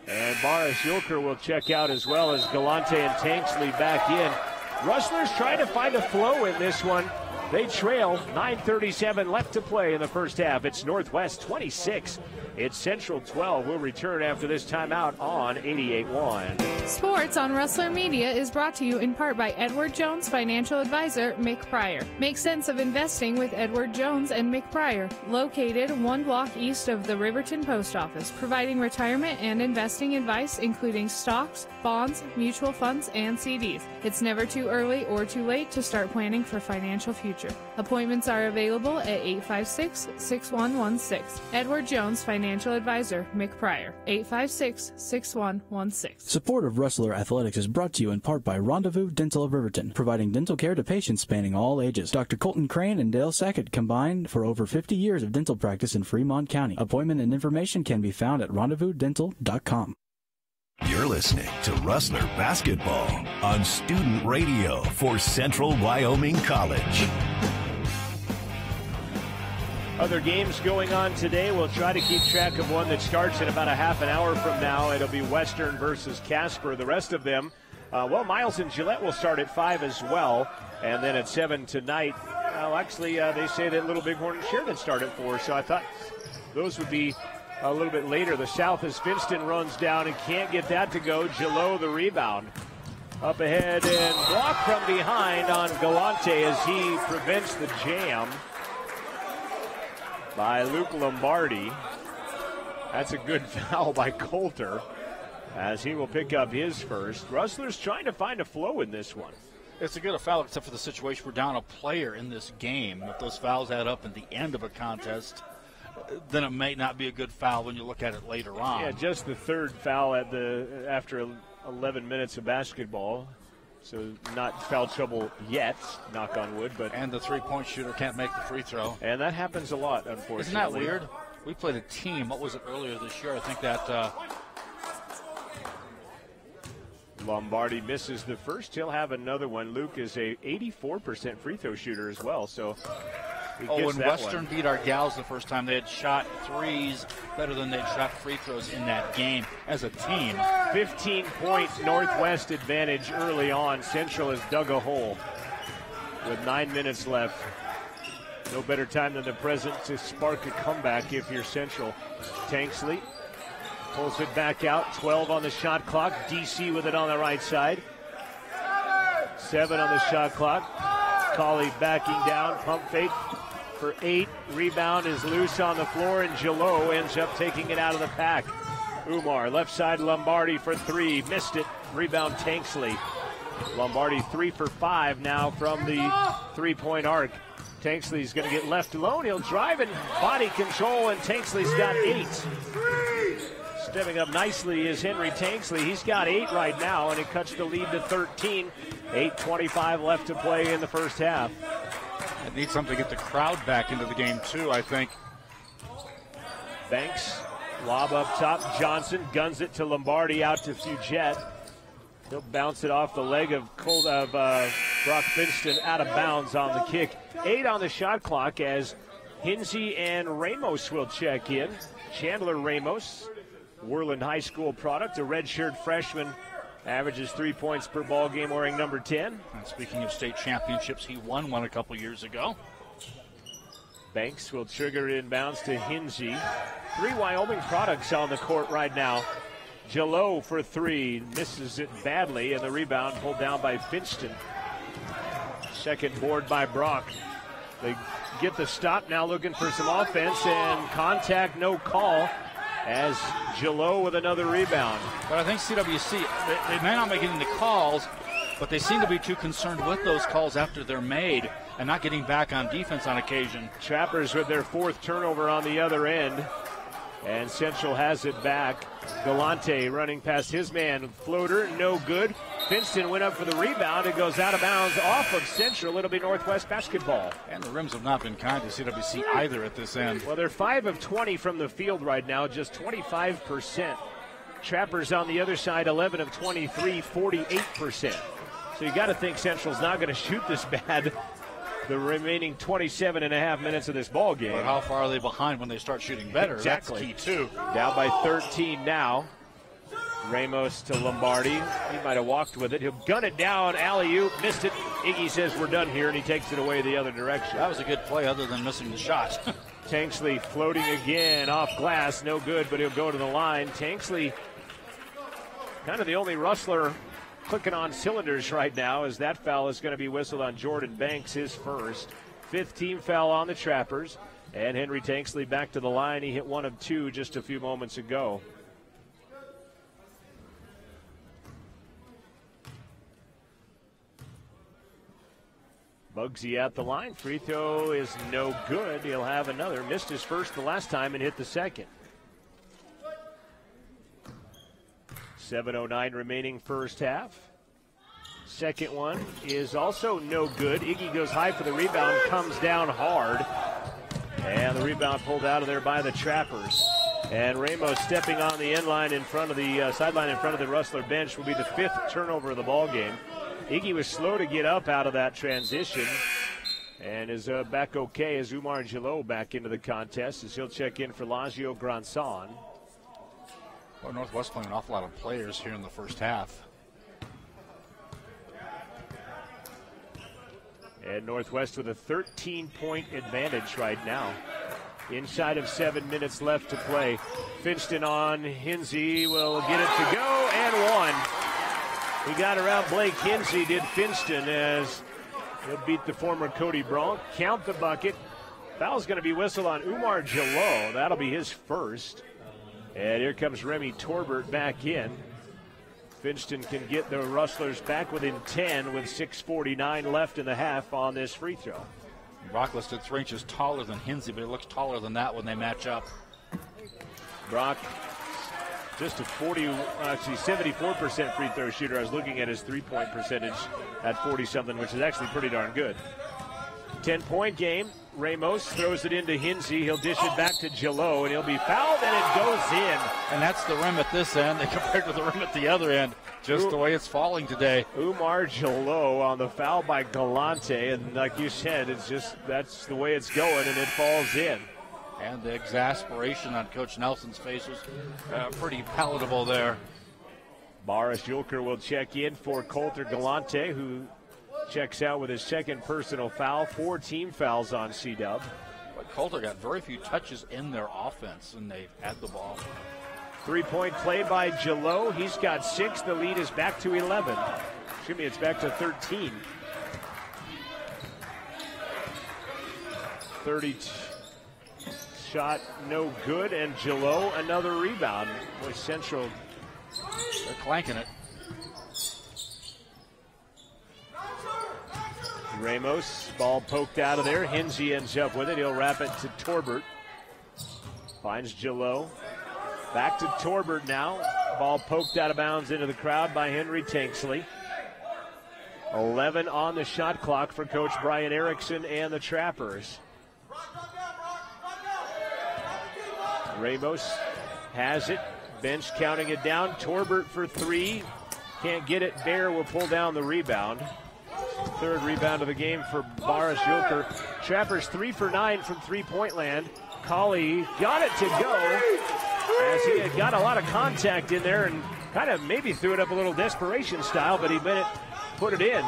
And Boris Yulker will check out as well as Galante and Tanksley back in. Rustlers trying to find a flow in this one. They trail, 9:37 left to play in the first half. It's Northwest 26. It's Central 12. We'll return after this timeout on 88.1. Sports on Rustler Media is brought to you in part by Edward Jones Financial Advisor, Mick Pryor. Make sense of investing with Edward Jones and Mick Pryor, located 1 block east of the Riverton Post Office, providing retirement and investing advice, including stocks, bonds, mutual funds, and CDs. It's never too early or too late to start planning for financial future. future. Appointments are available at 856-6116. Edward Jones, Financial Advisor, McPrior, 856-6116. Support of Rustler Athletics is brought to you in part by Rendezvous Dental of Riverton, providing dental care to patients spanning all ages. Dr. Colton Crane and Dale Sackett combined for over 50 years of dental practice in Fremont County. Appointment and information can be found at rendezvousdental.com. You're listening to Rustler Basketball on Student Radio for Central Wyoming College. Other games going on today. We'll try to keep track of one that starts in about a half an hour from now. It'll be Western versus Casper. The rest of them, Miles and Gillette will start at 5 as well. And then at 7 tonight, they say that Little Bighorn and Sheridan start at 4. So I thought those would be a little bit later. The South as Finston runs down and can't get that to go. Gillot the rebound. Up ahead and blocked from behind on Galante as he prevents the jam by Luke Lombardi. That's a good foul by Coulter as he will pick up his first. Rustlers trying to find a flow in this one. It's a good foul except for the situation we're down a player in this game. If those fouls add up at the end of a contest, then it may not be a good foul when you look at it later on. Yeah, just the third foul after 11 minutes of basketball. So not foul trouble yet, knock on wood. And the three-point shooter can't make the free throw. And that happens a lot, unfortunately. Isn't that weird? We played a team, what was it, earlier this year? I think that Lombardi misses the first. He'll have another one. Luke is a 84% free throw shooter as well, so when Western beat our gals the first time, they had shot threes better than they'd shot free throws in that game as a team. 15-point Northwest advantage early on. Central has dug a hole with 9 minutes left. No better time than the present to spark a comeback if you're Central. Tanksley pulls it back out. 12 on the shot clock. DC with it on the right side. 7 on the shot clock. Colley backing down. Pump fake for 8. Rebound is loose on the floor, and Gillot ends up taking it out of the pack. Umar, left side, Lombardi for 3. Missed it. Rebound, Tanksley. Lombardi 3 for 5 now from the three-point arc. Tanksley's going to get left alone. He'll drive and body control, and Tanksley's got 8. Stepping up nicely is Henry Tanksley. He's got 8 right now, and it cuts the lead to 13. 8:25 left to play in the first half. It needs something to get the crowd back into the game, too, I think. Banks, lob up top. Johnson guns it to Lombardi, out to Fugette. He'll bounce it off the leg of Brock Finston, out of bounds on the kick. 8 on the shot clock as Hinsey and Ramos will check in. Chandler Ramos, Worland High School product, a redshirt freshman, averages 3 points per ball game wearing number 10. And speaking of state championships, he won one a couple years ago. Banks will trigger inbounds to Hinsey. 3 Wyoming products on the court right now. Gillot for 3, misses it badly, and the rebound pulled down by Finston. Second board by Brock. They get the stop now, looking for some offense, and contact, no call, as Gillot with another rebound. But I think CWC, they may not be getting the calls, but they seem to be too concerned with those calls after they're made and not getting back on defense on occasion. Trappers with their 4th turnover on the other end, and Central has it back. Galante running past his man. Floater, no good. Finston went up for the rebound. It goes out of bounds off of Central. It'll be Northwest basketball. And the rims have not been kind to CWC either at this end. Well, they're 5 of 20 from the field right now, just 25%. Trappers on the other side, 11 of 23, 48%. So you got to think Central's not going to shoot this bad the remaining 27 and a half minutes of this ball game. But how far are they behind when they start shooting better? Exactly. That's key, too. Down by 13 now. Ramos to Lombardi. He might have walked with it. He'll gun it down. Alley-oop. Missed it. Iggy says we're done here, and he takes it away the other direction. That was a good play other than missing the shot. Tanksley floating again off glass. No good, but he'll go to the line. Tanksley, kind of the only Rustler clicking on cylinders right now, as that foul is going to be whistled on Jordan Banks, his first. 5th team foul on the Trappers. And Henry Tanksley back to the line. He hit 1 of 2 just a few moments ago. Bugsy at the line. Free throw is no good. He'll have another. Missed his first the last time and hit the second. 7:09 remaining first half. Second one is also no good. Iggy goes high for the rebound, comes down hard. And the rebound pulled out of there by the Trappers. And Ramos stepping on the end line in front of the sideline in front of the Rustler bench will be the 5th turnover of the ball game. Iggy was slow to get up out of that transition and is back okay as Umar Jalot back into the contest as he'll check in for Lazio Granson. Well, Northwest playing an awful lot of players here in the first half. And Northwest with a 13-point advantage right now. Inside of 7 minutes left to play. Finston on Hinsey will get it to go and one. He got around Blake Hinsey, did Finston, as he'll beat the former Cody Bronk. Count the bucket. Foul's going to be whistled on Umar Jalot. That'll be his first. And here comes Remy Torbert back in. Finston can get the Rustlers back within 10 with 6:49 left in the half on this free throw. Brock listed 3 inches taller than Hinsey, but he looks taller than that when they match up. Brock, just a 74% free throw shooter. I was looking at his three-point percentage at 40-something, which is actually pretty darn good. 10-point game. Ramos throws it into Hinsey. He'll dish it back to Jalot, and he'll be fouled, and it goes in. And that's the rim at this end compared to the rim at the other end. Just the way it's falling today. Umar Jalot on the foul by Galante, and like you said, it's just that's the way it's going, and it falls in. And the exasperation on Coach Nelson's face was pretty palatable there. Boris Julker will check in for Coulter Galante, who checks out with his second personal foul. 4 team fouls on C-Dub. But Coulter got very few touches in their offense when they had the ball. 3-point play by Jalot. He's got 6. The lead is back to 11. Excuse me, it's back to 13. 30 shot no good, and Jalot another rebound. Boy, Central, they're clanking it. Ramos, ball poked out of there. Hinsey ends up with it. He'll wrap it to Torbert. Finds Jalot. Back to Torbert now. Ball poked out of bounds into the crowd by Henry Tanksley. 11 on the shot clock for Coach Brian Erickson and the Trappers. Ramos has it. Bench counting it down. Torbert for 3. Can't get it. Bear will pull down the rebound. 3rd rebound of the game for Boris Julker. Trappers 3 for 9 from three-point land. Colley got it to go as he had got a lot of contact in there and kind of maybe threw it up a little desperation style, but he put it in.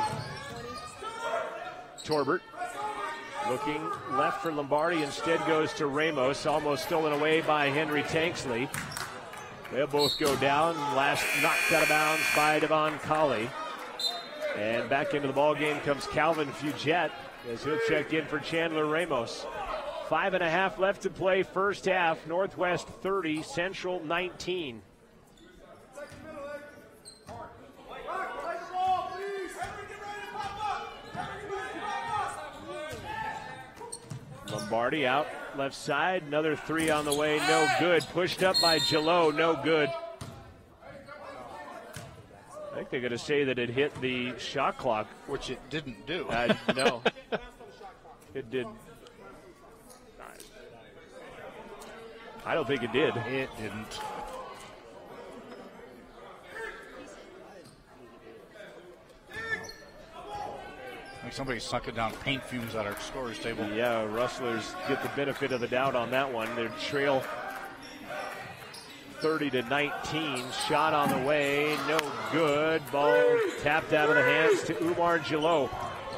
Torbert looking left for Lombardi, instead goes to Ramos, almost stolen away by Henry Tanksley. They'll both go down. Last knocked out of bounds by Devon Colley. And back into the ball game comes Calvin Fugette as he'll check in for Chandler Ramos. 5.5 left to play first half. Northwest 30, Central 19. Lombardi out left side. Another 3 on the way. No good. Pushed up by Jalot. No good. I think they're going to say that it hit the shot clock. Which it didn't do. No. It did. I don't think it did. It didn't. Like somebody sucking down paint fumes at our scorer's table. Yeah, Rustlers get the benefit of the doubt on that one. Their trail 30-19. Shot on the way, no good. Ball tapped out of the hands to Umar Jalot.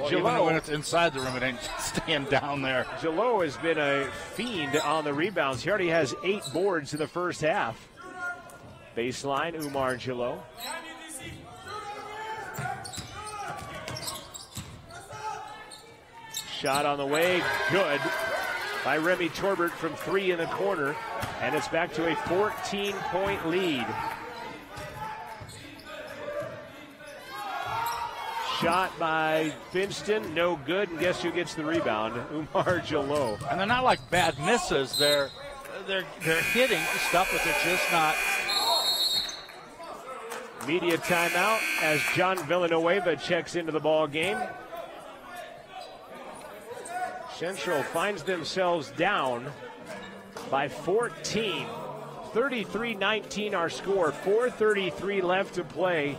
Well, even when it's inside the rim, it ain't staying down there. Jalot has been a fiend on the rebounds. He already has 8 boards in the first half. Baseline, Umar Jalot. Shot on the way, good by Remy Torbert from 3 in the corner, and it's back to a 14-point lead. Shot by Finston, no good, and guess who gets the rebound? Umar Jalot. And they're not like bad misses. They're hitting stuff, but they're just not. Media timeout as John Villanueva checks into the ball game. Central finds themselves down by 14. 33-19 our score. 4:33 left to play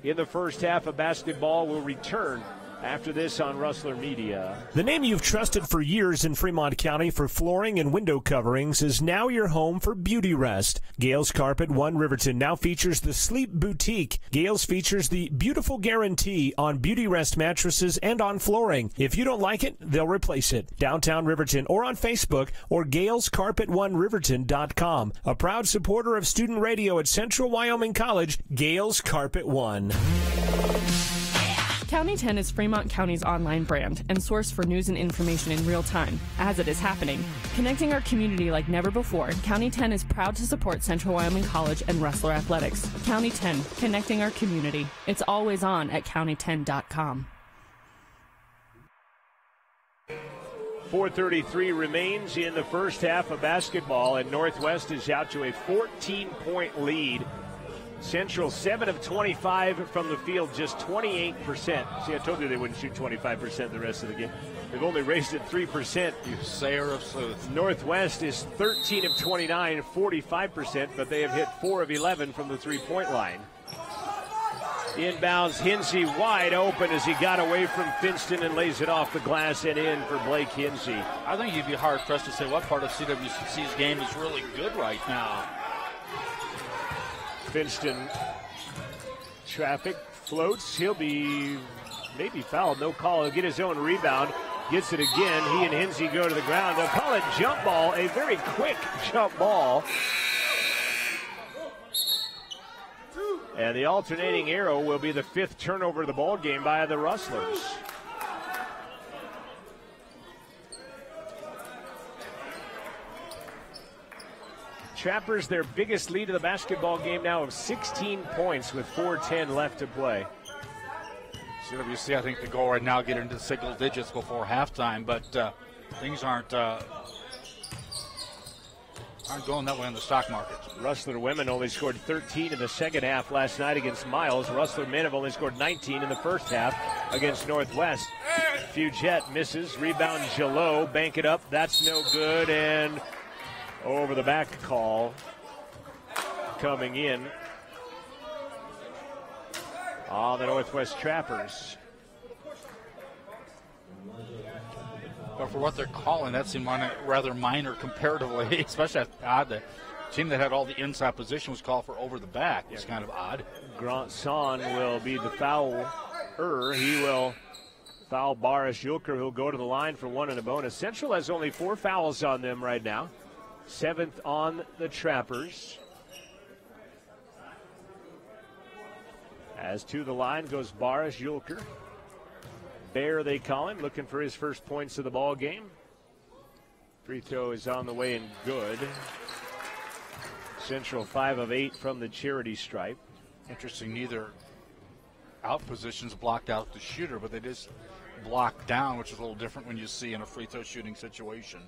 in the first half of basketball. Will return after this on Rustler Media. The name you've trusted for years in Fremont County for flooring and window coverings is now your home for Beauty Rest. Gales Carpet One Riverton now features the Sleep Boutique. Gales features the Beautiful Guarantee on Beauty Rest mattresses and on flooring. If you don't like it, they'll replace it. Downtown Riverton or on Facebook or GalesCarpet1Riverton.com. A proud supporter of student radio at Central Wyoming College, Gales Carpet One. County 10 is Fremont County's online brand and source for news and information in real time, as it is happening. Connecting our community like never before, County 10 is proud to support Central Wyoming College and Rustler Athletics. County 10, connecting our community. It's always on at county10.com. 4:33 remains in the first half of basketball, and Northwest is out to a 14-point lead. Central 7 of 25 from the field, just 28%. See, I told you they wouldn't shoot 25% the rest of the game. They've only raised it 3%. You sayer of sooth. Northwest is 13 of 29, 45%, but they have hit 4 of 11 from the three-point line. Inbounds, Hinsey wide open as he got away from Finston and lays it off the glass and in for Blake Hinsey. I think you'd be hard-pressed to say what part of CWC's game is really good right now. Finston, traffic, floats. He'll be maybe fouled. No call. He'll get his own rebound. Gets it again. He and Hinsey go to the ground. They'll call it jump ball. A very quick jump ball. And the alternating arrow will be the 5th turnover of the ball game by the Rustlers. Trappers, their biggest lead of the basketball game now of 16 points with 4:10 left to play. CWC, I think the goal right now get into single digits before halftime, but things aren't going that way in the stock market. Rustler women only scored 13 in the second half last night against Miles. Rustler men have only scored 19 in the first half against Northwest. Fugette misses. Rebound Jalot. Bank it up. That's no good. And over the back call coming in on the Northwest Trappers. But for what they're calling, that seemed rather minor comparatively, especially odd. The team that had all the inside position was called for over the back. It's kind of odd. Grant Son will be the fouler. He will foul Boris Julker, who'll go to the line for one and a bonus. Central has only 4 fouls on them right now. 7th on the Trappers. As to the line goes Boris Julker. Bear, they call him, looking for his first points of the ball game. Free throw is on the way and good. Central 5 of 8 from the charity stripe. Interesting, neither out positions blocked out the shooter, but they just blocked down, which is a little different when you see in a free throw shooting situation.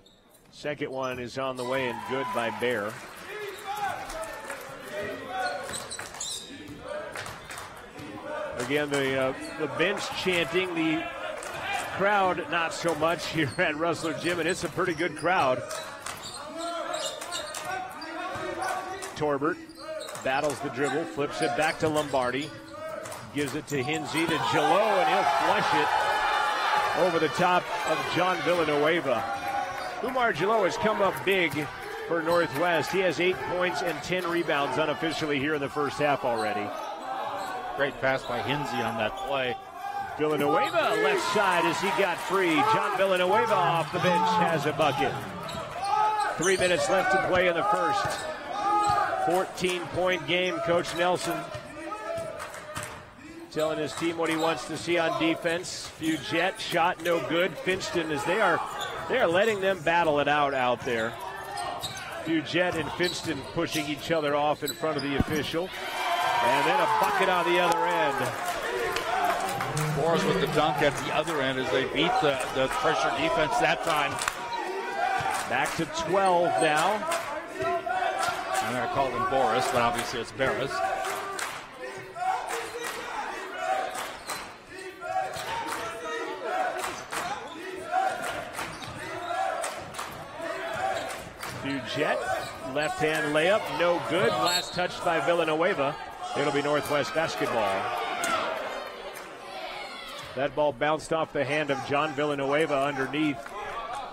Second one is on the way and good by Bear. Again, the bench chanting, the crowd not so much here at Rustler Gym, and it's a pretty good crowd. Torbert battles the dribble, flips it back to Lombardi, gives it to Hinsey to Jalot, and he'll flush it over the top of John Villanueva. Umar Jalot has come up big for Northwest. He has 8 points and 10 rebounds unofficially here in the first half already. Great pass by Hinsey on that play. Villanueva left side as he got free. John Villanueva off the bench has a bucket. 3 minutes left to play in the first. 14-point game. Coach Nelson telling his team what he wants to see on defense. Fugette shot no good. Finston, as they are letting them battle it out there. Fugette and Finston pushing each other off in front of the official. And then a bucket on the other end. Boris with the dunk at the other end as they beat the pressure defense that time. Back to 12 now. I'm going to call him Boris, but obviously it's Barris. Fuget, left-hand layup, no good. Last touched by Villanueva. It'll be Northwest basketball. That ball bounced off the hand of John Villanueva underneath.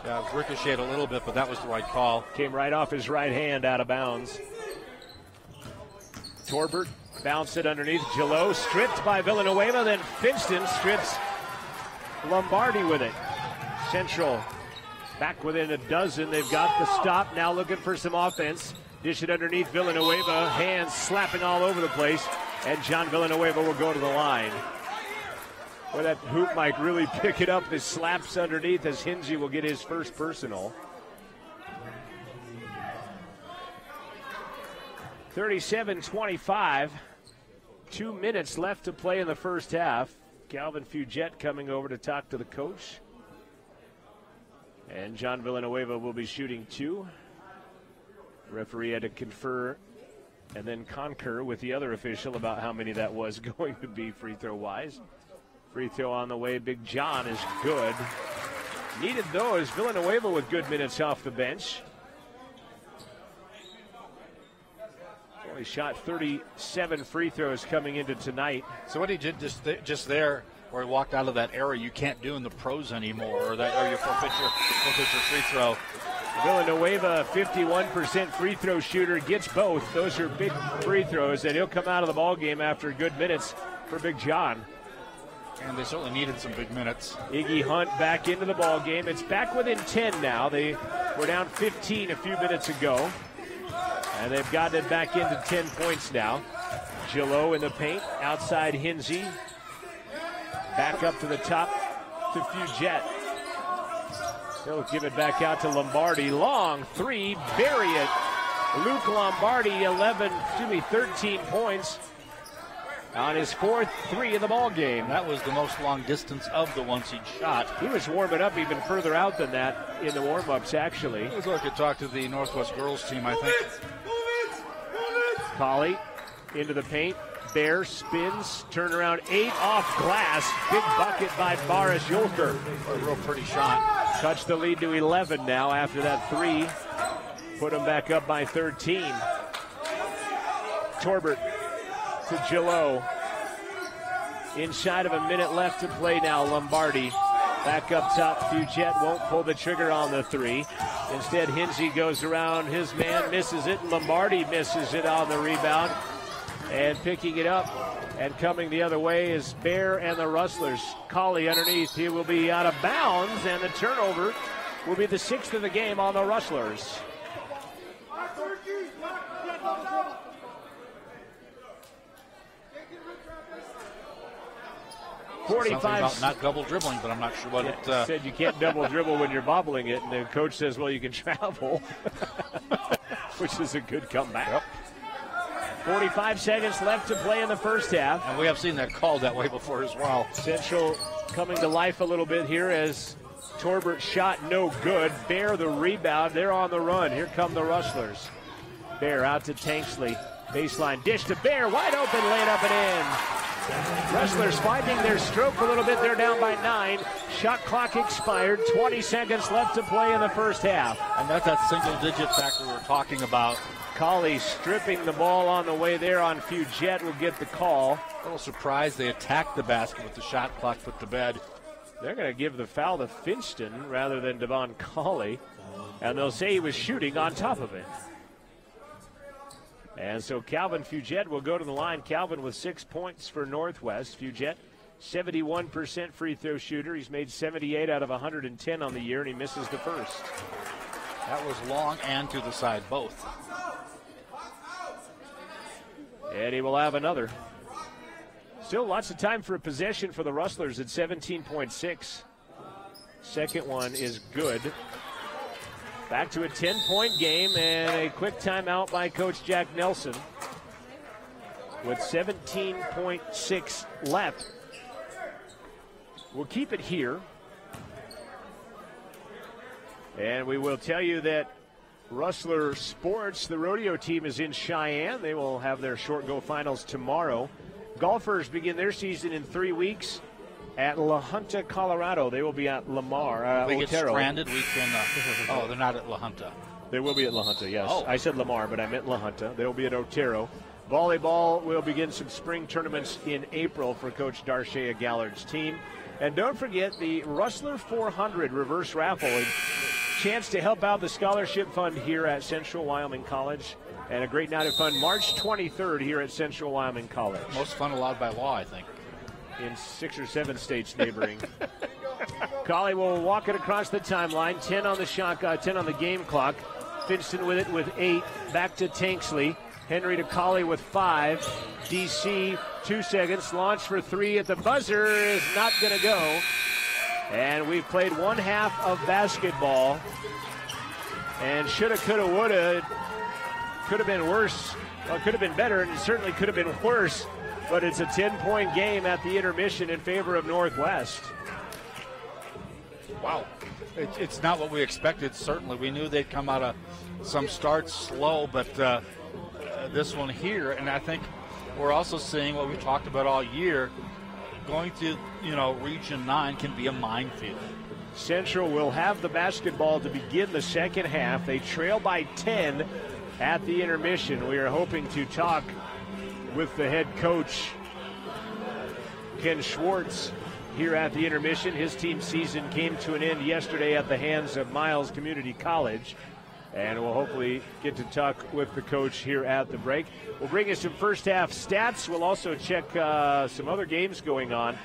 Yeah, ricocheted a little bit, but that was the right call. Came right off his right hand out of bounds. Torbert bounced it underneath. Gillot stripped by Villanueva, then Finston strips Lombardi with it. Central back within a dozen. They've got the stop. Now looking for some offense. Dish it underneath Villanueva. Hands slapping all over the place. And John Villanueva will go to the line. Well, that hoop might really pick it up. The slaps underneath as Hinsey will get his first personal. 37-25. 2 minutes left to play in the first half. Calvin Fuget coming over to talk to the coach. And John Villanueva will be shooting 2. Referee had to confer and then concur with the other official about how many that was going to be free throw wise. Free throw on the way. Big John is good. Needed though is Villanueva with good minutes off the bench. Only shot 37 free throws coming into tonight. So what he did just there, where he walked out of that area you can't do in the pros anymore, or that area forfeit your free throw. Villanueva, 51% free throw shooter, gets both. Those are big free throws, and he'll come out of the ball game after good minutes for Big John. And they certainly needed some big minutes. Iggy Hunt back into the ball game. It's back within 10 now. They were down 15 a few minutes ago, and they've gotten it back into 10 points now. Gillot in the paint, outside Hinsey. Back up to the top to Fuget. He'll give it back out to Lombardi. Long three, bury it. Luke Lombardi, 13 points on his 4th 3 of the ball game. That was the most long distance of the ones he shot. He was warming up even further out than that in the warm-ups, actually. Let's look at talk to the Northwest girls team, I think. Colley into the paint. Bear spins, turnaround 8 off glass. Big bucket by Boris Yulker. A real pretty shot. Touch the lead to 11 now after that 3. Put them back up by 13. Torbert to Gillot. Inside of a minute left to play now. Lombardi back up top. Fuget won't pull the trigger on the 3. Instead, Hinsey goes around his man, misses it. Lombardi misses it on the rebound. And picking it up and coming the other way is Bear and the Rustlers. Colley underneath. He will be out of bounds, and the turnover will be the 6th of the game on the Rustlers. Something about not double dribbling, but I'm not sure what it said. You can't double dribble when you're bobbling it, and the coach says, well, you can travel, which is a good comeback. Yep. 45 seconds left to play in the first half. And we have seen that called that way before as well. Central coming to life a little bit here as Torbert shot no good. Bear the rebound. They're on the run. Here come the Rustlers. Bear out to Tanksley. Baseline dish to Bear. Wide open, laid up and in. Rustlers finding their stroke a little bit. They're down by 9. Shot clock expired. 20 seconds left to play in the first half. And that's that single-digit factor we're talking about. Colley stripping the ball on the way there on Fuget will get the call. A little surprised they attacked the basket with the shot clock put to bed. They're going to give the foul to Finston rather than Devon Colley. And they'll say he was shooting on top of it. And so Calvin Fuget will go to the line. Calvin with 6 points for Northwest. Fuget, 71% free throw shooter. He's made 78 out of 110 on the year, and he misses the first. That was long and to the side, both. And he will have another. Still lots of time for a possession for the Rustlers at 17.6. Second one is good. Back to a 10-point game and a quick timeout by Coach Jack Nelson. With 17.6 left. we'll keep it here. And we will tell you that Rustler Sports, the rodeo team, is in Cheyenne. They will have their short go finals tomorrow. Golfers begin their season in 3 weeks at La Junta, Colorado. They will be at Lamar. We get Otero. stranded, we can. They're not at La Junta. They will be at La Junta, yes. Oh. I said Lamar, but I meant La Junta. They'll be at Otero. Volleyball will begin some spring tournaments in April for Coach Darshea Gallard's team. And don't forget the Rustler 400 reverse raffle. A chance to help out the scholarship fund here at Central Wyoming College. And a great night of fun March 23rd here at Central Wyoming College. Most fun allowed by law, I think. In 6 or 7 states neighboring. Colley will walk it across the timeline. 10 on the shot, 10 on the game clock. Finston with it with 8. Back to Tanksley. Henry to Colley with 5. DC, 2 seconds. Launch for 3 at the buzzer is not going to go. And we've played one half of basketball. And shoulda, coulda, woulda. Could have been worse. Well, could have been better, and it certainly could have been worse. But it's a 10-point game at the intermission in favor of Northwest. Wow. It's not what we expected, certainly. We knew they'd come out of some starts slow, but this one here, and I think we're also seeing what we talked about all year, going to, Region 9 can be a minefield. Central will have the basketball to begin the second half. They trail by 10 at the intermission. We are hoping to talk with the head coach, Ken Schwartz, here at the intermission. His team season came to an end yesterday at the hands of Miles Community College. And we'll hopefully get to talk with the coach here at the break. We'll bring you some first half stats. We'll also check some other games going on.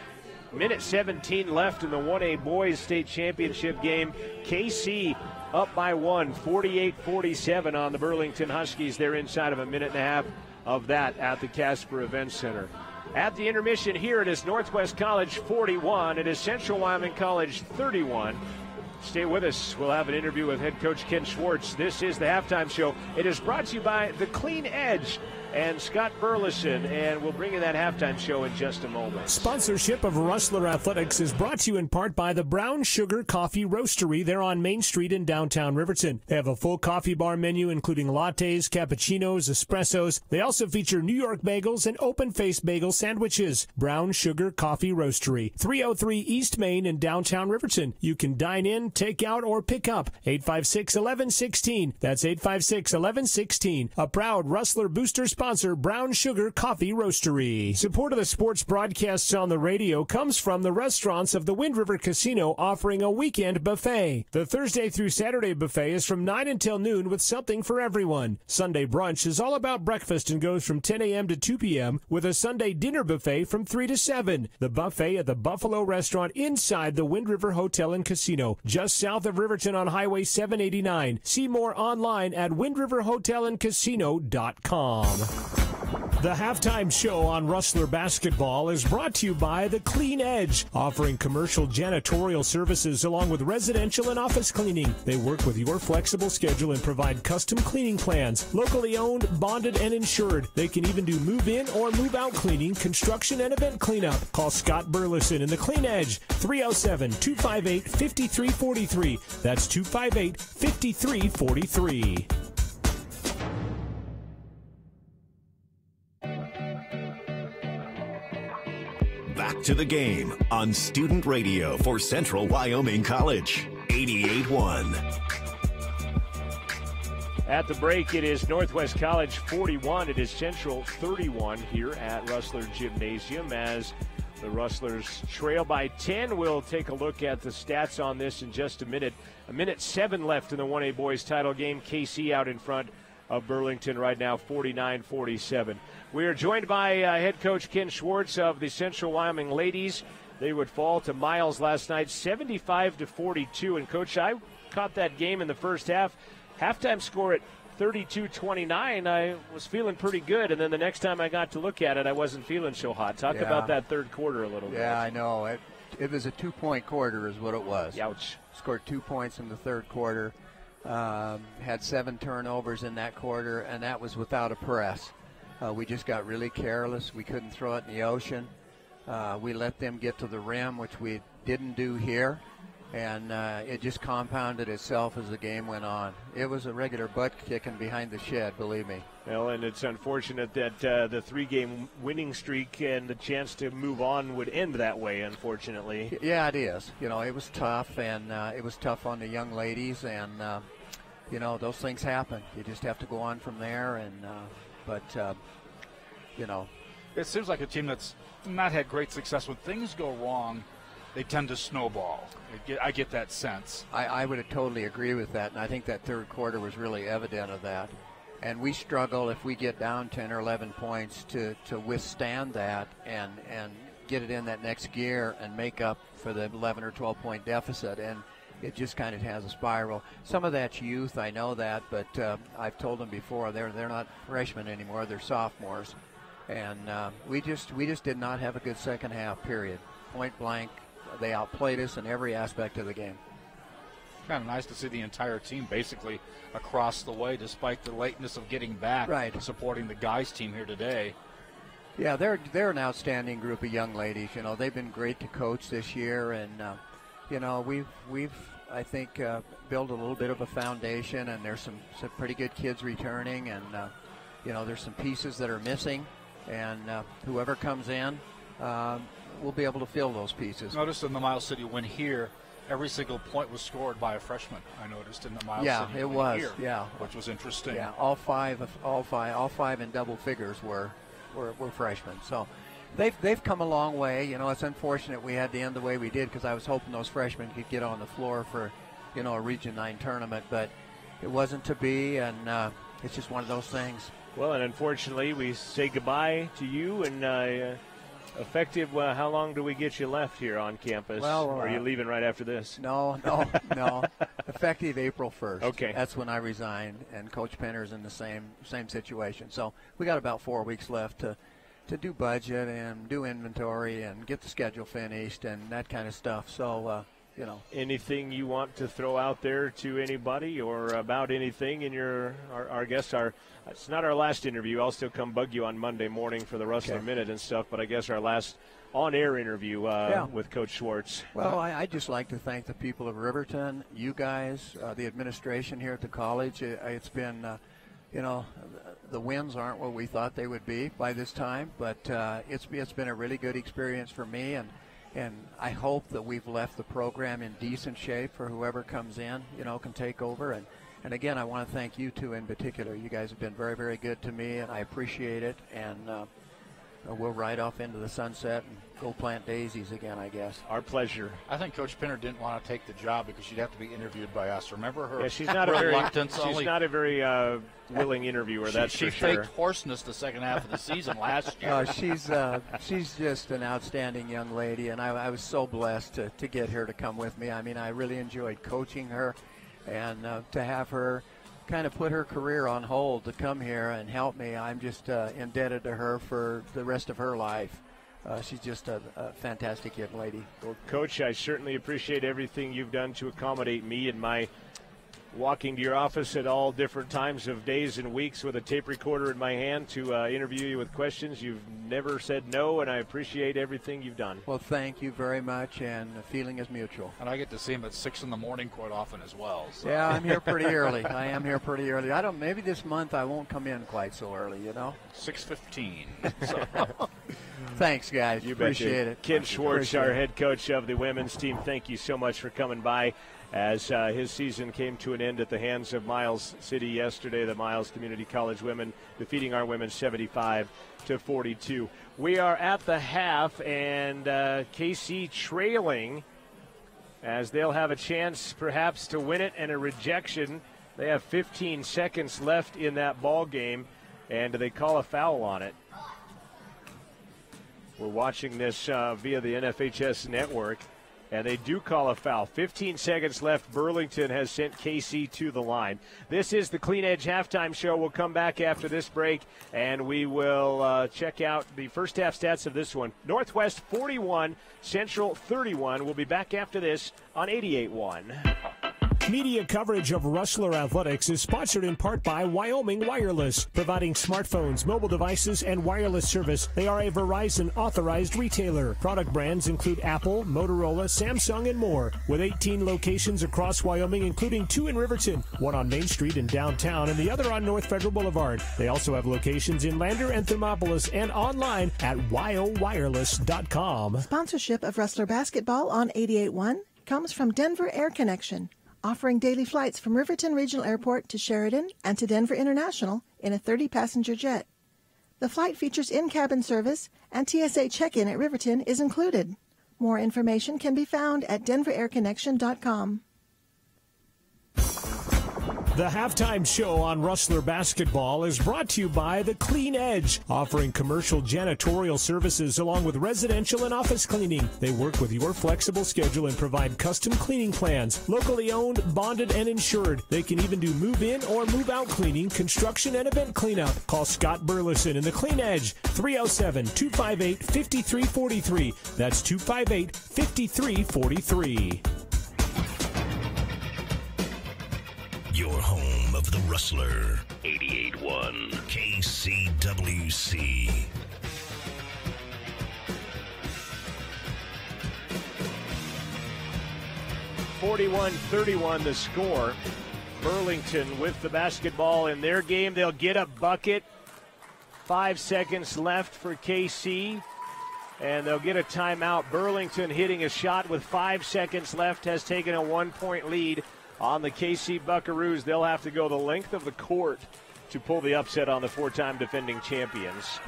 Minute 17 left in the 1A Boys State Championship game. KC up by 1, 48-47 on the Burlington Huskies. They're inside of a minute and a half of that at the Casper Event Center. At the intermission here, it is Northwest College 41. It is Central Wyoming College 31. Stay with us. We'll have an interview with head coach Ken Schwartz. This is the halftime show. It is brought to you by The Clean Edge and Scott Burleson, and we'll bring you that halftime show in just a moment. Sponsorship of Rustler Athletics is brought to you in part by the Brown Sugar Coffee Roastery. They're on Main Street in downtown Riverton. They have a full coffee bar menu including lattes, cappuccinos, espressos. They also feature New York bagels and open-faced bagel sandwiches. Brown Sugar Coffee Roastery, 303 East Main in downtown Riverton. You can dine in, take out, or pick up. 856-1116. That's 856-1116. A proud Rustler booster sponsor, Brown Sugar Coffee Roastery. Support of the sports broadcasts on the radio comes from the restaurants of the Wind River Casino, offering a weekend buffet. The Thursday through Saturday buffet is from 9 until noon with something for everyone. Sunday brunch is all about breakfast and goes from 10 a.m. to 2 p.m. with a Sunday dinner buffet from 3 to 7. The buffet at the Buffalo Restaurant inside the Wind River Hotel and Casino, just south of Riverton on Highway 789. See more online at windriverhotelandcasino.com. The halftime show on Rustler Basketball is brought to you by The Clean Edge, offering commercial janitorial services along with residential and office cleaning. They work with your flexible schedule and provide custom cleaning plans. Locally owned, bonded, and insured. They can even do move-in or move-out cleaning, construction, and event cleanup. Call Scott Burleson in The Clean Edge, 307-258-5343. That's 258-5343. Back to the game on Student Radio for Central Wyoming College, 88.1. At the break, it is Northwest College 41. It is Central 31 here at Rustler Gymnasium as the Rustlers trail by 10. We'll take a look at the stats on this in just a minute. A minute 7 left in the 1A boys title game. KC out in front of Burlington right now, 49-47. We are joined by head coach Ken Schwartz of the Central Wyoming ladies. They would fall to Miles last night, 75-42. And, Coach, I caught that game in the first half. Halftime score at 32-29. I was feeling pretty good, and then the next time I got to look at it, I wasn't feling so hot. Talk about that third quarter a little bit. Yeah, I know. It was a 2-point quarter is what it was. Ouch. Scored 2 points in the third quarter. Had 7 turnovers in that quarter, and that was without a press. We just got really careless. We couldn't throw it in the ocean. We let them get to the rim, which we didn't do here. And it just compounded itself as the game went on. It was a regular butt kicking behind the shed, believe me. Well, and it's unfortunate that the 3-game winning streak and the chance to move on would end that way, unfortunately. Yeah, it is. You know, it was tough, and it was tough on the young ladies, and, you know, those things happen. You just have to go on from there, and you know. It seems like a team that's not had great success. When things go wrong, they tend to snowball. I get that sense. I would totally agree with that, and I think that third quarter was really evident of that. And we struggle if we get down 10 or 11 points to withstand that and get it in that next gear and make up for the 11 or 12-point deficit. And it just kind of has a spiral. Some of that's youth, I know that, but I've told them before, they're not freshmen anymore, they're sophomores. And we just did not have a good second half, period. Point blank. They outplayed us in every aspect of the game. Kind of nice to see the entire team basically across the way, despite the lateness of getting back, supporting the guys' team here today. Yeah, they're an outstanding group of young ladies. You know, they've been great to coach this year, and you know, we've I think built a little bit of a foundation, and there's some pretty good kids returning, and you know, there's some pieces that are missing, and whoever comes in. We'll be able to fill those pieces. Notice in the Miles City win here, every single point was scored by a freshman. I noticed in the Miles City it win was, here, yeah, which was interesting. Yeah, all five in double figures were freshmen. So they've come a long way. You know, it's unfortunate we had to end the way we did because I was hoping those freshmen could get on the floor for, you know, a Region 9 tournament, but it wasn't to be, and it's just one of those things. Well, and unfortunately, we say goodbye to you and. Effective, how long do we get you left here on campus? Well, or are you leaving right after this? No. Effective April 1st. Okay. That's when I resigned, and Coach Penner's in the same situation. So we got about 4 weeks left to do budget and do inventory and get the schedule finished and that kind of stuff. So, you know. Anything you want to throw out there to anybody or about anything in our guests are. It's not our last interview. I'll still come bug you on Monday morning for the Rustler Minute and stuff, but I guess our last on-air interview with Coach Schwartz. Well, I'd just like to thank the people of Riverton, you guys, the administration here at the college. It's been, you know, the wins aren't what we thought they would be by this time, but it's been a really good experience for me, and I hope that we've left the program in decent shape for whoever comes in, you know, can take over. And again, I want to thank you two in particular. You guys have been very, very good to me, and I appreciate it. And we'll ride off into the sunset and go plant daisies again, I guess. Our pleasure. I think Coach Penner didn't want to take the job because she'd have to be interviewed by us. Remember her? Yeah, she's not a very willing interviewer. That's for sure. She faked hoarseness the second half of the season last year. She's just an outstanding young lady, and I was so blessed to get her to come with me. I mean, I really enjoyed coaching her. And to have her kind of put her career on hold to come here and help me, I'm just indebted to her for the rest of her life. She's just a fantastic young lady. Well, Coach, I certainly appreciate everything you've done to accommodate me and my walking to your office at all different times of days and weeks with a tape recorder in my hand to interview you with questions. You've never said no, and I appreciate everything you've done. Well, thank you very much, and the feeling is mutual. And I get to see him at 6 in the morning quite often as well. So. Yeah, I'm here pretty early. Maybe this month I won't come in quite so early, you know. 6:15. So. Thanks, guys. You appreciate it. Ken Schwartz, our head coach of the women's team, thank you so much for coming by. As his season came to an end at the hands of Miles City yesterday, the Miles Community College women defeating our women 75-42. We are at the half, and KC trailing as they'll have a chance perhaps to win it and a rejection. They have 15 seconds left in that ball game, and they call a foul on it. We're watching this via the NFHS network. And they do call a foul. 15 seconds left. Burlington has sent KC to the line. This is the Clean Edge Halftime Show. We'll come back after this break, and we will check out the first half stats of this one. Northwest 41, Central 31. We'll be back after this on 88.1. Media coverage of Rustler Athletics is sponsored in part by Wyoming Wireless, providing smartphones, mobile devices, and wireless service. They are a Verizon authorized retailer. Product brands include Apple, Motorola, Samsung, and more. With 18 locations across Wyoming, including 2 in Riverton, one on Main Street in downtown and the other on North Federal Boulevard. They also have locations in Lander and Thermopolis and online at wyowireless.com. Sponsorship of Rustler Basketball on 88.1 comes from Denver Air Connection, offering daily flights from Riverton Regional Airport to Sheridan and to Denver International in a 30-passenger jet. The flight features in-cabin service, and TSA check-in at Riverton is included. More information can be found at denverairconnection.com. The halftime show on Rustler Basketball is brought to you by The Clean Edge, offering commercial janitorial services along with residential and office cleaning. They work with your flexible schedule and provide custom cleaning plans. Locally owned, bonded, and insured. They can even do move-in or move-out cleaning, construction, and event cleanup. Call Scott Burleson in The Clean Edge, 307-258-5343. That's 258-5343. Your home of the Rustler, 88.1 KCWC. (41-31) the score. Burlington with the basketball in their game. They'll get a bucket. 5 seconds left for KC. And they'll get a timeout. Burlington hitting a shot with 5 seconds left has taken a 1-point lead on the KC Buckaroos. They'll have to go the length of the court to pull the upset on the 4-time defending champions.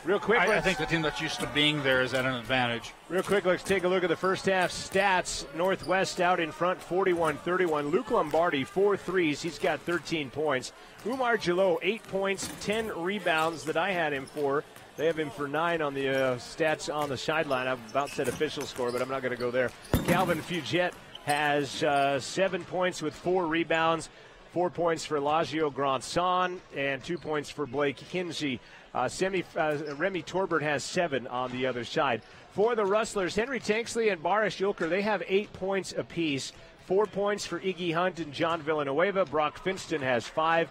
Real quick, I think the team that's used to being there is at an advantage. Real quick, let's take a look at the first half stats. Northwest out in front, 41-31. Luke Lombardi, 4 threes. He's got 13 points. Umar Jalot, 8 points, 10 rebounds that I had him for. They have him for 9 on the stats on the sideline. I've about said official score, but I'm not going to go there. Calvin Fugette has 7 points with 4 rebounds, 4 points for Lagio Grandson, and 2 points for Blake Hinsey. Remy Torbert has 7 on the other side. For the Rustlers, Henry Tanksley and Barish Yulker, they have 8 points apiece. 4 points for Iggy Hunt and John Villanueva. Brock Finston has 5.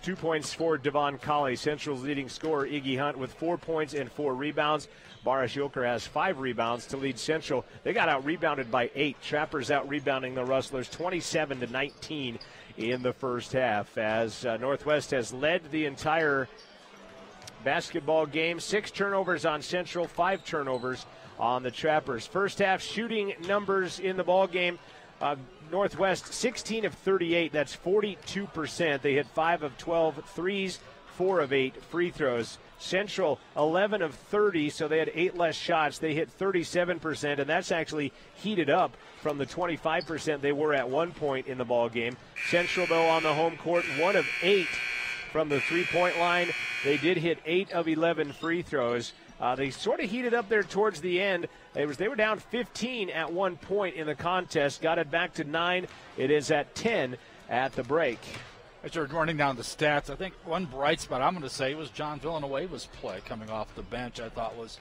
2 points for Devon Colley. Central's leading scorer, Iggy Hunt, with 4 points and 4 rebounds. Barish Yulker has 5 rebounds to lead Central. They got out-rebounded by 8. Trappers out-rebounding the Rustlers 27-19 in the first half, as Northwest has led the entire basketball game. 6 turnovers on Central, 5 turnovers on the Trappers. First half shooting numbers in the ball game. Northwest 16 of 38, that's 42%. They hit 5 of 12 threes, 4 of 8 free throws. Central 11 of 30, so they had 8 less shots. They hit 37%, and that's actually heated up from the 25% they were at one point in the ball game. Central, though, on the home court, 1 of 8 from the three-point line. They did hit 8 of 11 free throws. They sort of heated up there towards the end. They were down 15 at one point in the contest, got it back to 9. It is at 10 at the break. As you're running down the stats, I think one bright spot I'm going to say was John Villanueva's play coming off the bench. I thought was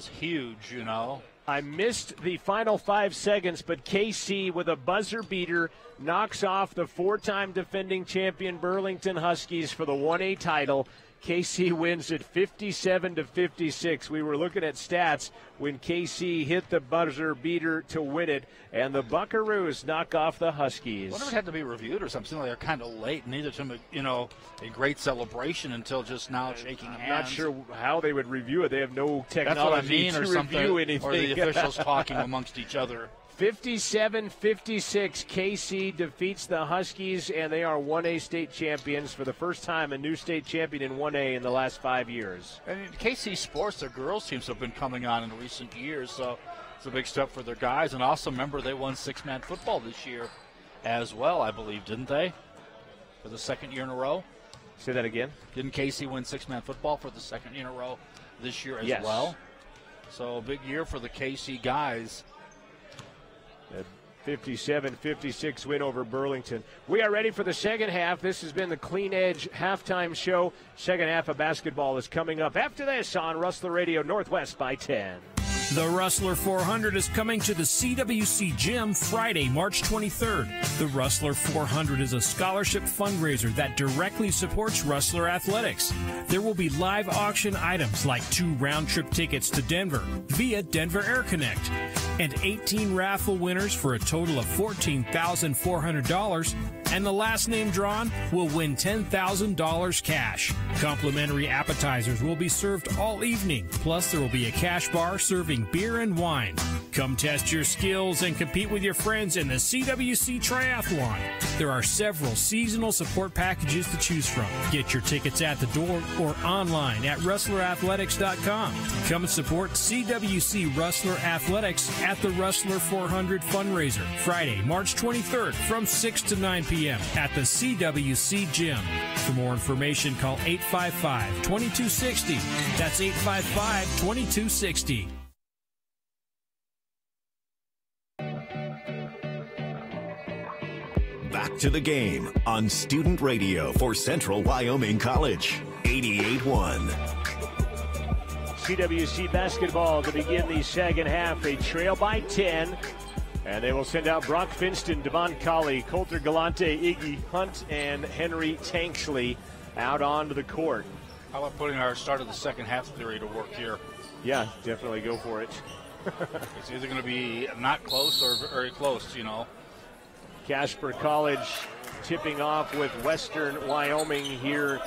huge, you know. I missed the final 5 seconds, but KC with a buzzer beater knocks off the 4-time defending champion Burlington Huskies for the 1A title. KC wins it 57-56. We were looking at stats when KC hit the buzzer beater to win it, and the Buckaroos knock off the Huskies. I wonder if it had to be reviewed or something. They're kind of late. Neither to them, a great celebration until just now shaking hands. I'm not sure how they would review it. They have no technology to review anything. Or the officials talking amongst each other. 57-56, KC defeats the Huskies, and they are 1A state champions for the first time, a new state champion in 1A in the last 5 years. And KC sports, their girls teams have been coming on in recent years, so it's a big step for their guys. And also, remember, they won 6-man football this year as well, I believe, didn't they? For the second year in a row? Say that again. Didn't KC win 6-man football for the second year in a row this year as well? So a big year for the KC guys. 57-56 win over Burlington. We are ready for the second half. This has been the Clean Edge halftime show. Second half of basketball is coming up after this on Rustler Radio Northwest by 10. The Rustler 400 is coming to the CWC Gym Friday, March 23rd. The Rustler 400 is a scholarship fundraiser that directly supports Rustler athletics. There will be live auction items like 2 round-trip tickets to Denver via Denver Air Connect and 18 raffle winners for a total of $14,400, and the last name drawn will win $10,000 cash. Complimentary appetizers will be served all evening, plus there will be a cash bar serving beer and wine. Come test your skills and compete with your friends in the CWC Triathlon. There are several seasonal support packages to choose from. Get your tickets at the door or online at rustlerathletics.com. Come and support CWC Rustler Athletics at the Rustler 400 fundraiser, Friday, March 23rd from 6 to 9 p.m. at the CWC Gym. For more information, call 855-2260. That's 855-2260. Back to the game on Student Radio for Central Wyoming College, 88.1. CWC basketball to begin the second half. They trail by 10. And they will send out Brock Finston, Devon Colley, Coulter Galante, Iggy Hunt, and Henry Tanksley out onto the court. How about putting our start of the second half theory to work here? Yeah, definitely go for it. It's either going to be not close or very close, you know. Casper College tipping off with Western Wyoming here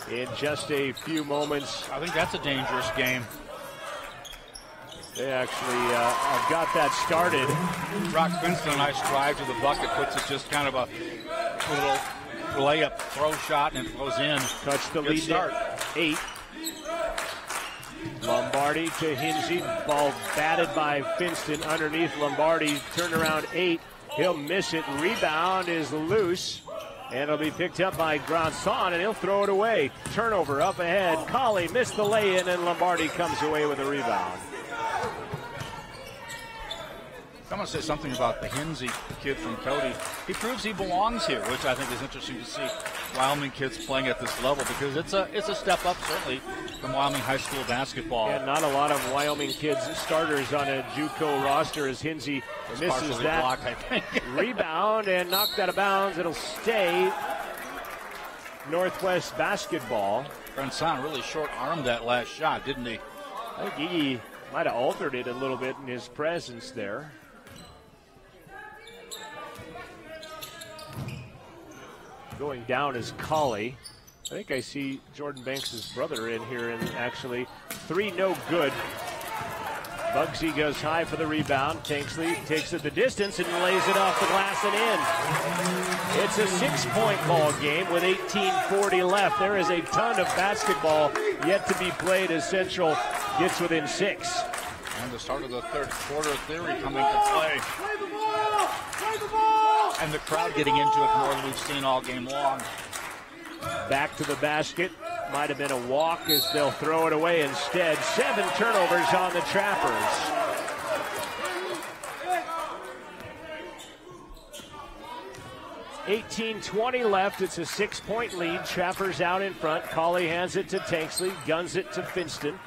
in just a few moments. I think that's a dangerous game. They actually have got that started. Brock Finston, a nice drive to the bucket, puts it just kind of a little layup throw shot, and it goes in. Cuts the lead start. 8. Lombardi to Hinsey. Ball batted by Finston underneath Lombardi. Turnaround 8. He'll miss it. Rebound is loose. And it'll be picked up by Granson, and he'll throw it away. Turnover up ahead. Colley missed the lay-in, and Lombardi comes away with a rebound. I'm going to say something about the Hinsey kid from Cody. He proves he belongs here, which I think is interesting to see Wyoming kids playing at this level, because it's a step up, certainly, from Wyoming high school basketball. Yeah, not a lot of Wyoming kids starters on a JUCO roster as Hinsey misses that. Blocked, I think. Rebound and knocked out of bounds. It'll stay Northwest basketball. Granson really short-armed that last shot, didn't he? I think he might have altered it a little bit in his presence there. Going down is Colley. I think I see Jordan Banks' brother in here, and actually 3 no good. Bugsy goes high for the rebound. Tanksley takes it the distance and lays it off the glass and in. It's a 6-point ball game with 18:40 left. There is a ton of basketball yet to be played as Central gets within 6. And the start of the third quarter theory coming to play. Play the ball! Play the ball! And the crowd getting into it more than we've seen all game long. Back to the basket. Might have been a walk as they'll throw it away instead. 7 turnovers on the Trappers. $18:20 left. It's a 6-point lead. Trappers out in front. Colley hands it to Tanksley. Guns it to Finston.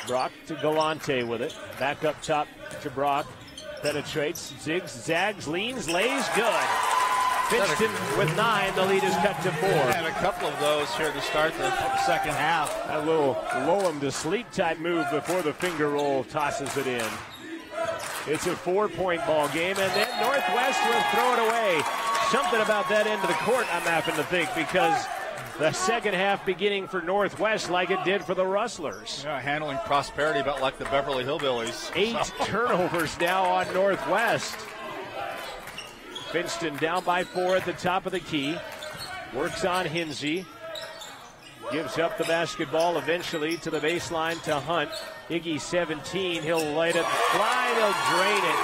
Brock to Galante with it. Back up top to Brock. Penetrates, zigs, zags, leans, lays, good. Finston with 9. The lead is cut to 4. And a couple of those here to start the second half. A little lull him to sleep type move before the finger roll tosses it in. It's a 4-point ball game, and then Northwest will throw it away. Something about that end of the court, I'm having to think, because the second half beginning for Northwest like it did for the Rustlers. Yeah, handling Prosperity about like the Beverly Hillbillies. 8 turnovers now on Northwest. Finston down by 4 at the top of the key. Works on Hinsey. Gives up the basketball eventually to the baseline to Hunt. Iggy 17. He'll light it fly. They'll drain it.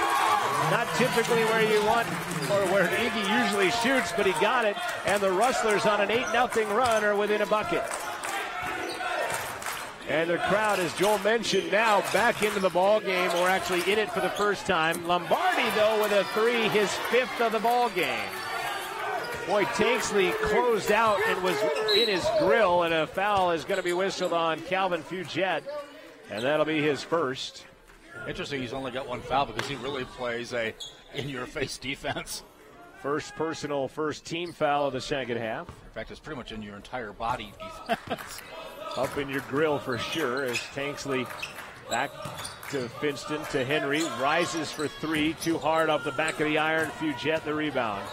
Not typically where you want or where Iggy usually shoots, but he got it. And the Rustlers on an 8-0 run are within a bucket. And the crowd, as Joel mentioned, now back into the ball game, or actually in it for the first time. Lombardi, though, with a 3, his 5th of the ball game. Boy, Tanksley closed out and was in his grill, and a foul is going to be whistled on Calvin Fugette, and that'll be his first. Interesting, he's only got one foul because he really plays a in-your-face defense. First personal, first team foul of the second half. In fact, it's pretty much in your entire body defense. Up in your grill for sure as Tanksley back to Finston to Henry. Rises for three. Too hard off the back of the iron. Fugette the rebound.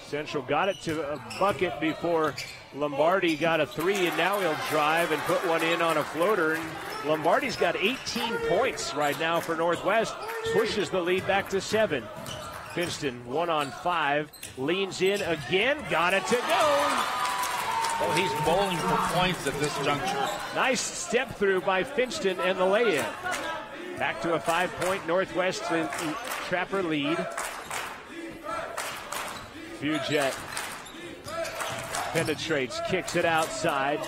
Central got it to a bucket before Lombardi got a three, and now he'll drive and put one in on a floater. And Lombardi's got 18 points right now for Northwest. Pushes the lead back to 7. Finston 1-on-5, leans in again, got it to go. Oh, he's bowling for points at this juncture. Nice step through by Finston and the lay-in. Back to a 5-point Northwest Trapper lead. Fugette penetrates, kicks it outside.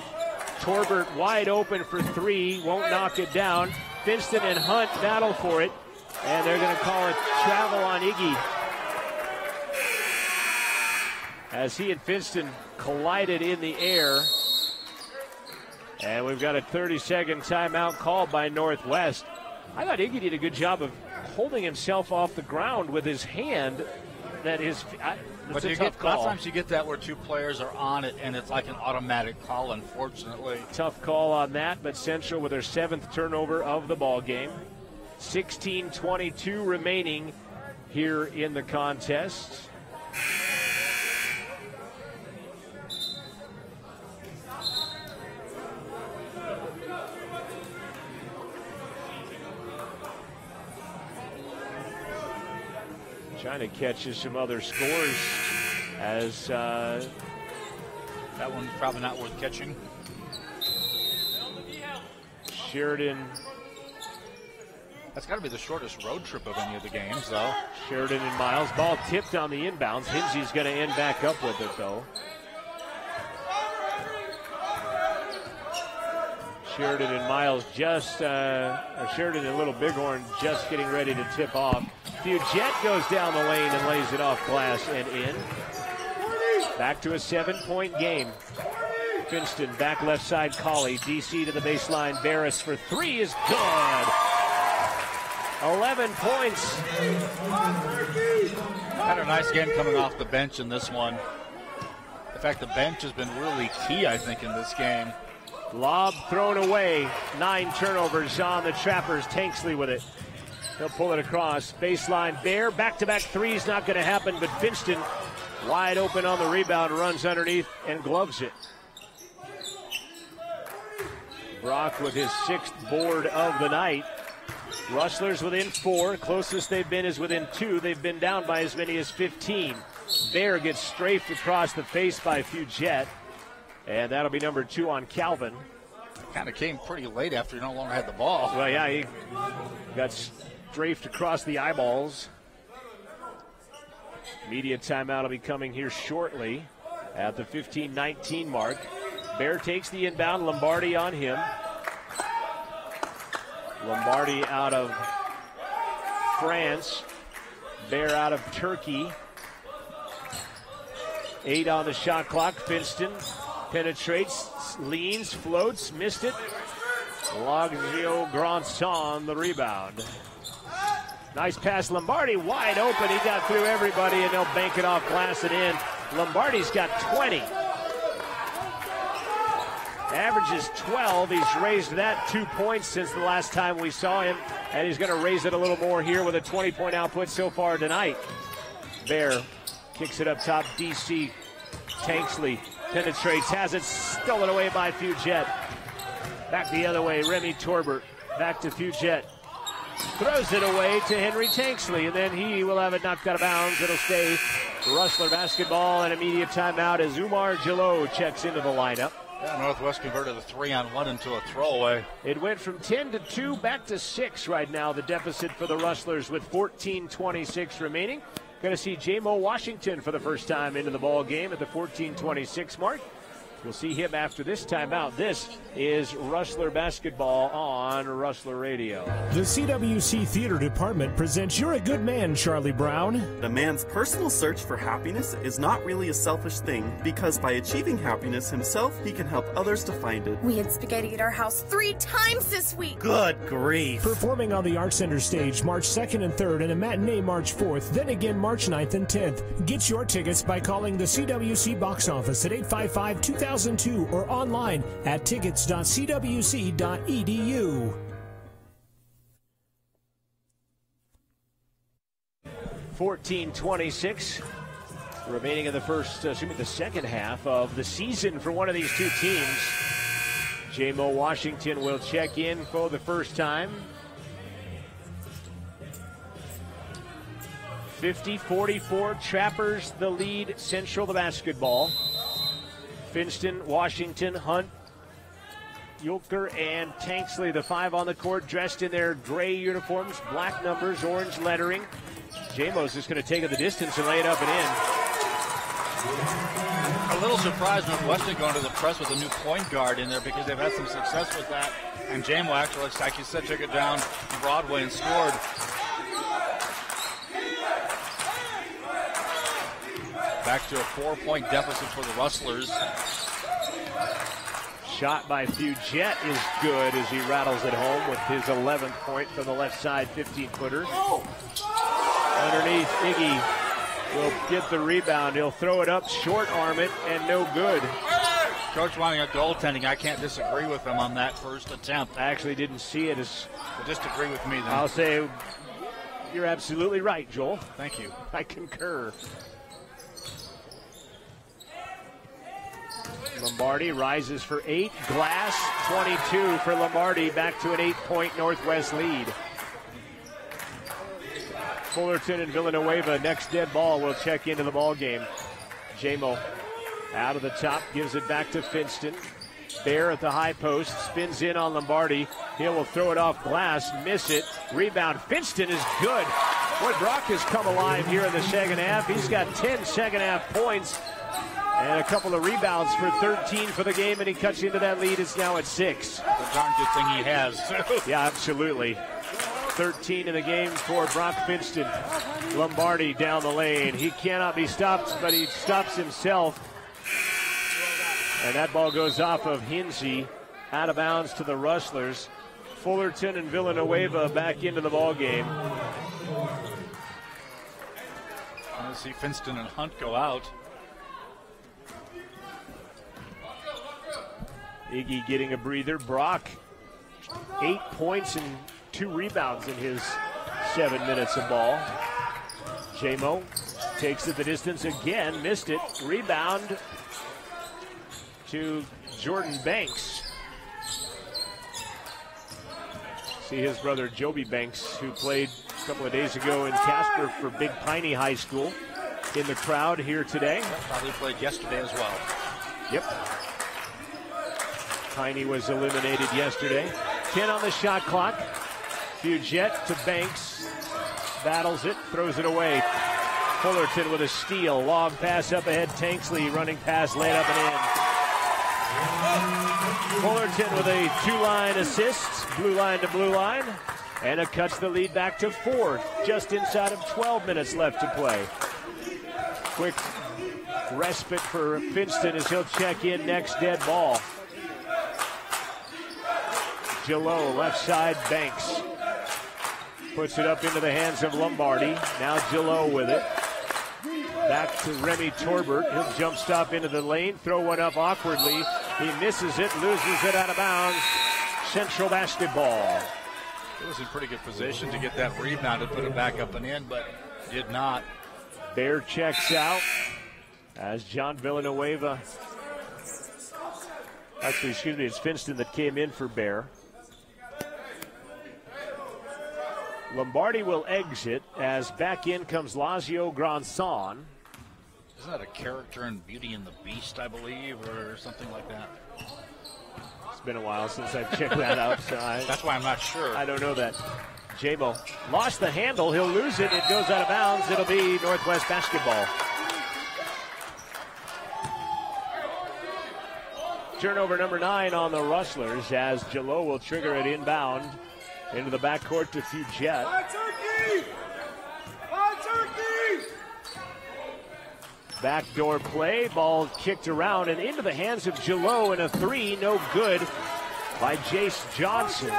Torbert wide open for three, won't knock it down. Finston and Hunt battle for it, and they're going to call it travel on Iggy. As he and Finston collided in the air. And we've got a 30-second timeout called by Northwest. I thought Iggy did a good job of holding himself off the ground with his hand. That is, but a tough call. A lot of times you get that where two players are on it, and it's like an automatic call, unfortunately. Tough call on that, but Central with their 7th turnover of the ball game. 16:22 remaining here in the contest. Trying to catch some other scores as that one's probably not worth catching. Sheridan. That's got to be the shortest road trip of any of the games, though. Sheridan and Miles. Ball tipped on the inbounds. Hinsey's going to end back up with it, though. Sheridan and Miles just, Sheridan and Little Bighorn just getting ready to tip off. Fugette goes down the lane and lays it off glass and in. Back to a 7-point game. Finston back left side, Colley. DC to the baseline. Barris for three is good. 11 points. Had a nice game coming off the bench in this one. In fact, the bench has been really key, I think, in this game. Lob thrown away. 9 turnovers on the Trappers. Tanksley with it. He'll pull it across. Baseline, Bear. Back-to-back threes not going to happen, but Finston wide open on the rebound, runs underneath and gloves it. Brock with his 6th board of the night. Rustlers within 4. Closest they've been is within 2. They've been down by as many as 15. Bear gets strafed across the face by Fugette. And that'll be number 2 on Calvin. Kind of came pretty late after he no longer had the ball. Well, yeah, he got strafed across the eyeballs. Media timeout will be coming here shortly at the 15-19 mark. Bear takes the inbound. Lombardi on him. Lombardi out of France. Bear out of Turkey. 8 on the shot clock. Finston penetrates, leans, floats, missed it. Logio Grandson the rebound. Nice pass. Lombardi wide open. He got through everybody, and they'll bank it off glass and in. Lombardi's got 20. Averages 12. He's raised that 2 points since the last time we saw him, and he's going to raise it a little more here with a 20-point output so far tonight. Bear kicks it up top. DC Tanksley penetrates, has it stolen away by Fugette. Back the other way, Remy Torbert. Back to Fugette. Throws it away to Henry Tanksley, and then he will have it knocked out of bounds. It'll stay Rustler basketball, and immediate timeout as Umar Jalot checks into the lineup. Yeah, Northwest converted a 3-on-1 into a throwaway. It went from 10 to 2 back to 6 right now, the deficit for the Rustlers with 14:26 remaining. Going to see J-Mo Washington for the first time into the ball game at the 14:26 mark. We'll see him after this timeout. This is Rustler Basketball on Rustler Radio. The CWC Theater Department presents You're a Good Man, Charlie Brown. The man's personal search for happiness is not really a selfish thing, because by achieving happiness himself, he can help others to find it. We had spaghetti at our house 3 times this week. Good grief. Performing on the Art Center stage March 2nd and 3rd and a matinee March 4th, then again March 9th and 10th. Get your tickets by calling the CWC box office at 855-2002 or online at tickets.cwc.edu. 14:26 remaining in the second half of the season for one of these two teams. J-Mo Washington will check in for the first time. 50-44, Trappers the lead, Central the basketball. Finston, Washington, Hunt, Yulker, and Tanksley, the 5 on the court, dressed in their gray uniforms, black numbers, orange lettering. J-Mo's just going to take it the distance and lay it up and in. A little surprised Northwestern going to the press with a new point guard in there, because they've had some success with that. And J-Mo actually, like you said, took it down Broadway and scored. Back to a 4-point deficit for the Rustlers. Shot by Fugette is good as he rattles it home with his 11th point from the left side 15-footer. Underneath, Iggy will get the rebound. He'll throw it up, short arm it, and no good. Coach wanting a goaltending. I can't disagree with him on that first attempt. I actually didn't see it as... Well, disagree with me then. I'll say you're absolutely right, Joel. Thank you. I concur. Lombardi rises for 8. Glass, 22 for Lombardi. Back to an 8-point Northwest lead. Fullerton and Villanueva, next dead ball, will check into the ball game. J-Mo out of the top, gives it back to Finston. Bear at the high post, spins in on Lombardi. He will throw it off glass, miss it. Rebound, Finston is good. Boy, Brock has come alive here in the second half. He's got 10 second half points and a couple of rebounds for 13 for the game, and he cuts into that lead. It's now at 6. A darn good thing he has. Yeah, absolutely. 13 in the game for Brock Finston. Lombardi down the lane. He cannot be stopped, but he stops himself. And that ball goes off of Hinsey, out of bounds to the Rustlers. Fullerton and Villanueva back into the ball game. I want to see Finston and Hunt go out. Iggy getting a breather. Brock, 8 points and 2 rebounds in his 7 minutes of ball. J-Mo takes it the distance again, missed it. Rebound to Jordan Banks. See his brother Joby Banks, who played a couple of days ago in Casper for Big Piney High School, in the crowd here today. Probably played yesterday as well. Yep. Piney was eliminated yesterday. 10 on the shot clock. Fugette to Banks. Battles it, throws it away. Fullerton with a steal. Long pass up ahead. Tanksley running pass, laid up and in. Fullerton with a 2-line assist. Blue line to blue line. And it cuts the lead back to 4. Just inside of 12 minutes left to play. Quick respite for Finston as he'll check in next dead ball. Gillot, left side, Banks. Puts it up into the hands of Lombardi. Now Gillot with it. Back to Remy Torbert. He'll jump stop into the lane, throw one up awkwardly. He misses it, loses it out of bounds. Central basketball. He was in pretty good position to get that rebound and put it back up and in, but did not. Bear checks out as John Villanueva. Actually, excuse me, it's Finston that came in for Bear. Lombardi will exit as back in comes Lazio Granson. Isn't that a character in Beauty and the Beast, I believe, or something like that? It's been a while since I've checked that out. So that's why I'm not sure. I don't know that. J-Mo lost the handle. He'll lose it. It goes out of bounds. It'll be Northwest basketball. Turnover number 9 on the Rustlers as Jalot will trigger it inbound into the backcourt to Fugette. Backdoor play, ball kicked around and into the hands of Jalot, and a 3, no good by Jace Johnson.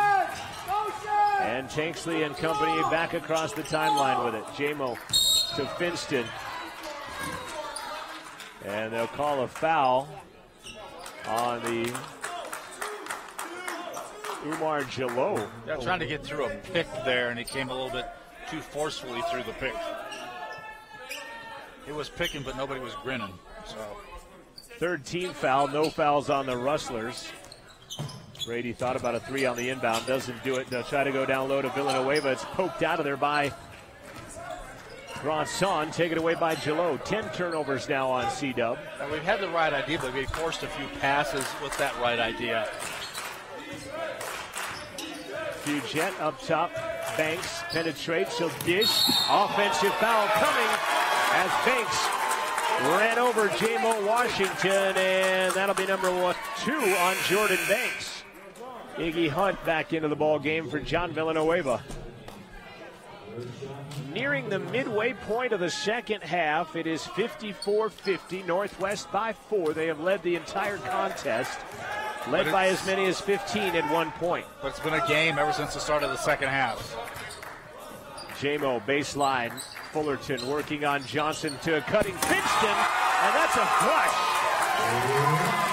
And Tanksley and company back across the timeline with it. J-Mo to Finston. And they'll call a foul on the Umar Jalot. They're trying to get through a pick there, and he came a little bit too forcefully through the pick. It was picking, but nobody was grinning. So, third team foul, no fouls on the Rustlers. Brady thought about a 3 on the inbound, doesn't do it. They'll try to go down low to Villanueva. It's poked out of there by Granson, taken away by Jalot. 10 turnovers now on C-Dub. We've had the right idea, but we forced a few passes with that right idea. Fugette up top. Banks penetrates, he'll dish. Offensive foul coming as Banks ran over J-Mo Washington, and that'll be number 2 on Jordan Banks. Iggy Hunt back into the ball game for John Villanueva. Nearing the midway point of the second half, it is 54-50, Northwest by 4. They have led the entire contest, led by as many as 15 at one point. But it's been a game ever since the start of the second half. J-Mo baseline, Fullerton working on Johnson to cutting Finston, and that's a flush.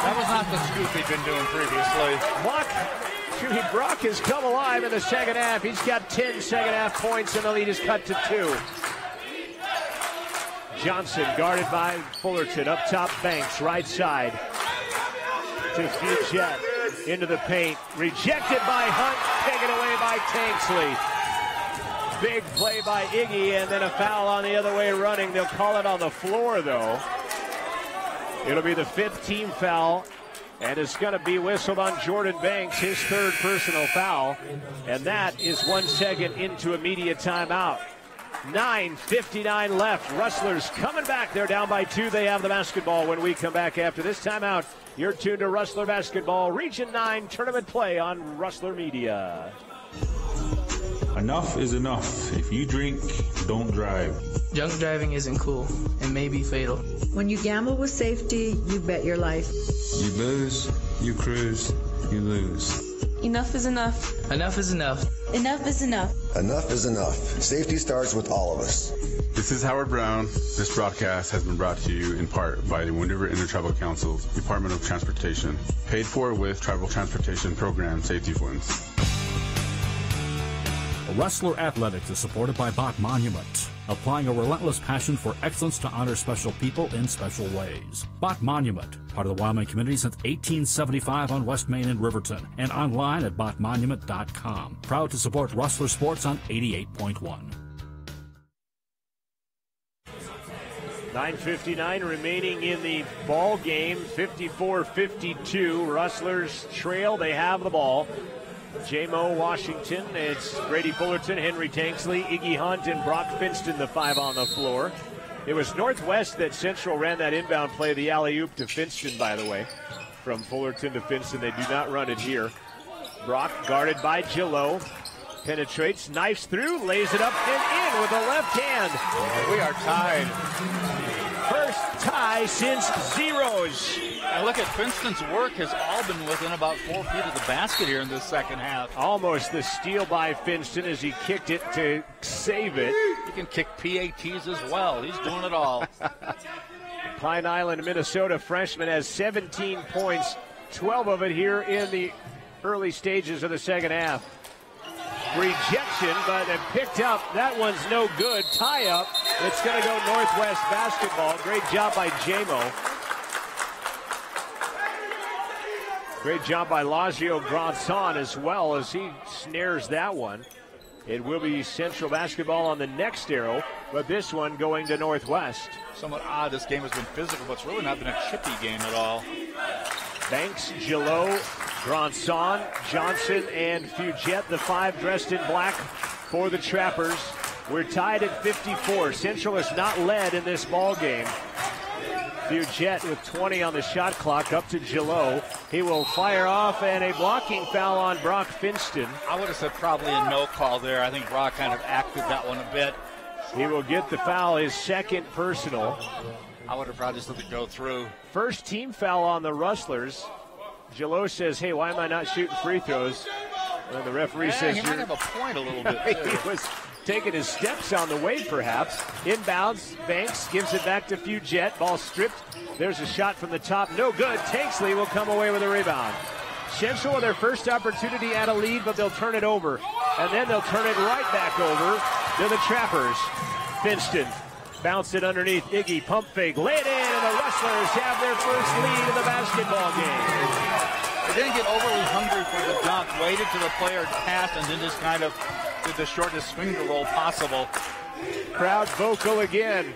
That was not the scoop he'd been doing previously. Brock has come alive in the second half. He's got 10 second half points, and the lead is cut to 2. Johnson guarded by Fullerton. Up top, Banks, right side to Fugette. Into the paint. Rejected by Hunt. Taken away by Tanksley. Big play by Iggy, and then a foul on the other way running. They'll call it on the floor, though. It'll be the 5th team foul. And it's going to be whistled on Jordan Banks, his 3rd personal foul. And that is 1 second into immediate timeout. 9:59 left. Rustlers coming back. They're down by 2. They have the basketball when we come back after this timeout. You're tuned to Rustler Basketball, Region 9 tournament play on Rustler Media. Enough is enough. If you drink, don't drive. Drunk driving isn't cool and may be fatal. When you gamble with safety, you bet your life. You booze, you cruise, you lose. Enough is enough. Enough is enough. Enough is enough. Enough is enough. Safety starts with all of us. This is Howard Brown. This broadcast has been brought to you in part by the Wind River Intertribal Council's Department of Transportation, paid for with Tribal Transportation Program safety funds. Rustler Athletics is supported by Bach Monument, applying a relentless passion for excellence to honor special people in special ways. Bach Monument, part of the Wyoming community since 1875 on West Main in Riverton, and online at bachmonument.com. Proud to support Rustler Sports on 88.1. 9:59 remaining in the ball game. 54-52. Rustlers trail. They have the ball. J-Mo Washington, it's Brady Fullerton, Henry Tanksley, Iggy Hunt, and Brock Finston, the 5 on the floor. It was Northwest that Central ran that inbound play, the alley-oop to Finston, by the way. From Fullerton to Finston, they do not run it here. Brock guarded by Jalot, penetrates, knifes through, lays it up and in with the left hand. We are tied. First tie since zeros. And look at Finston's work has all been within about 4 feet of the basket here in this second half. Almost the steal by Finston as he kicked it to save it. He can kick PATs as well. He's doing it all. Pine Island, Minnesota freshman has 17 points, 12 of it here in the early stages of the second half. Rejection, but it picked up. That one's no good. Tie up. It's going to go Northwest basketball. Great job by J-Mo. Great job by Lazio Granson as well as he snares that one. It will be Central basketball on the next arrow, but this one going to Northwest. Somewhat odd. This game has been physical, but it's really not been a chippy game at all. Banks, Jalot, Granson, Johnson, and Fugette, the 5 dressed in black for the Trappers. We're tied at 54. Central is not led in this ball game. Fugett with 20 on the shot clock, up to Gillot. He will fire off, and a blocking foul on Brock Finston. I would have said probably a no call there. I think Brock kind of acted that one a bit. He will get the foul, his second personal. I would have probably just let it go through. First team foul on the Rustlers. Gillot says, hey, why am I not shooting free throws? And the referee says, he might have a point a little bit, too. He was taking his steps on the way, perhaps. Inbounds, Banks gives it back to Fugett. Ball stripped. There's a shot from the top. No good. Tanksley will come away with a rebound. Central, their first opportunity at a lead, but they'll turn it over. And then they'll turn it right back over to the Trappers. Finston bounce it underneath. Iggy, pump fake, lay it in, and the Rustlers have their first lead in the basketball game. They didn't get overly hungry for the dunk, waited till the player passed, and then just kind of did the shortest finger roll possible. Crowd vocal again.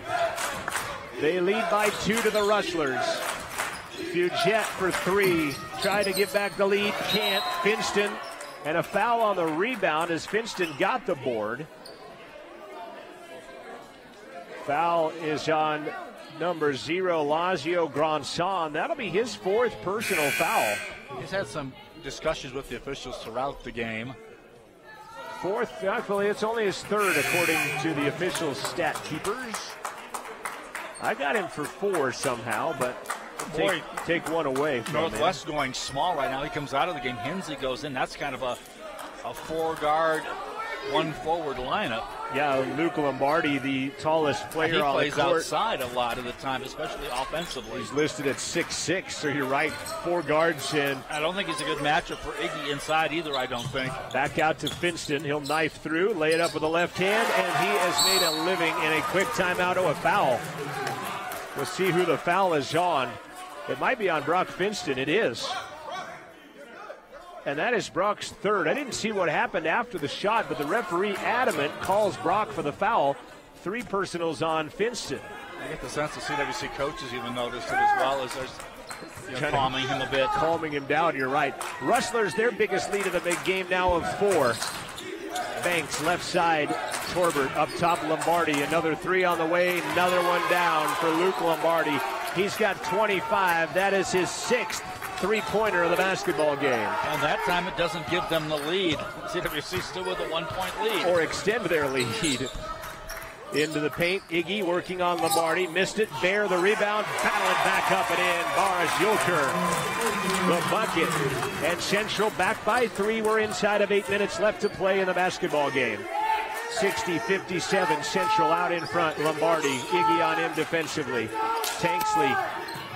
They lead by 2 to the Rustlers. Fugett for 3. Try to get back the lead. Can't. Finston. And a foul on the rebound as Finston got the board. Foul is on number 0, Lazio Granson. That'll be his 4th personal foul. He's had some discussions with the officials throughout the game. 4th, actually, it's only his 3rd, according to the official stat keepers. I got him for 4 somehow, but take one away from Northwest going small right now. He comes out of the game. Hensley goes in. That's kind of a 4-guard, 1-forward lineup. Yeah, Luke Lombardi, the tallest player on the court. He plays outside a lot of the time, especially offensively. He's listed at 6'6", so you're right, 4 guards in. I don't think he's a good matchup for Iggy inside either, I don't think. Back out to Finston. He'll knife through, lay it up with the left hand, and he has made a living in a quick timeout. Oh, a foul. We'll see who the foul is on. It might be on Brock Finston. It is. And that is Brock's 3rd. I didn't see what happened after the shot, but the referee adamant calls Brock for the foul. 3 personals on Finston. I get the sense the CWC coaches even noticed it as well as they're calming him a bit. Calming him down, you're right. Rustlers, their biggest lead of the big game now of 4. Banks, left side, Torbert, up top, Lombardi. Another 3 on the way, another one down for Luke Lombardi. He's got 25. That is his 6th three-pointer of the basketball game. And that time it doesn't give them the lead. CWC still with a 1-point lead. Or extend their lead. Into the paint, Iggy working on Lombardi. Missed it, Bear the rebound, battling back up and in. Boris Yulker, the bucket. And Central back by 3. We're inside of 8 minutes left to play in the basketball game. 60-57, Central out in front. Lombardi, Iggy on him defensively. Tanksley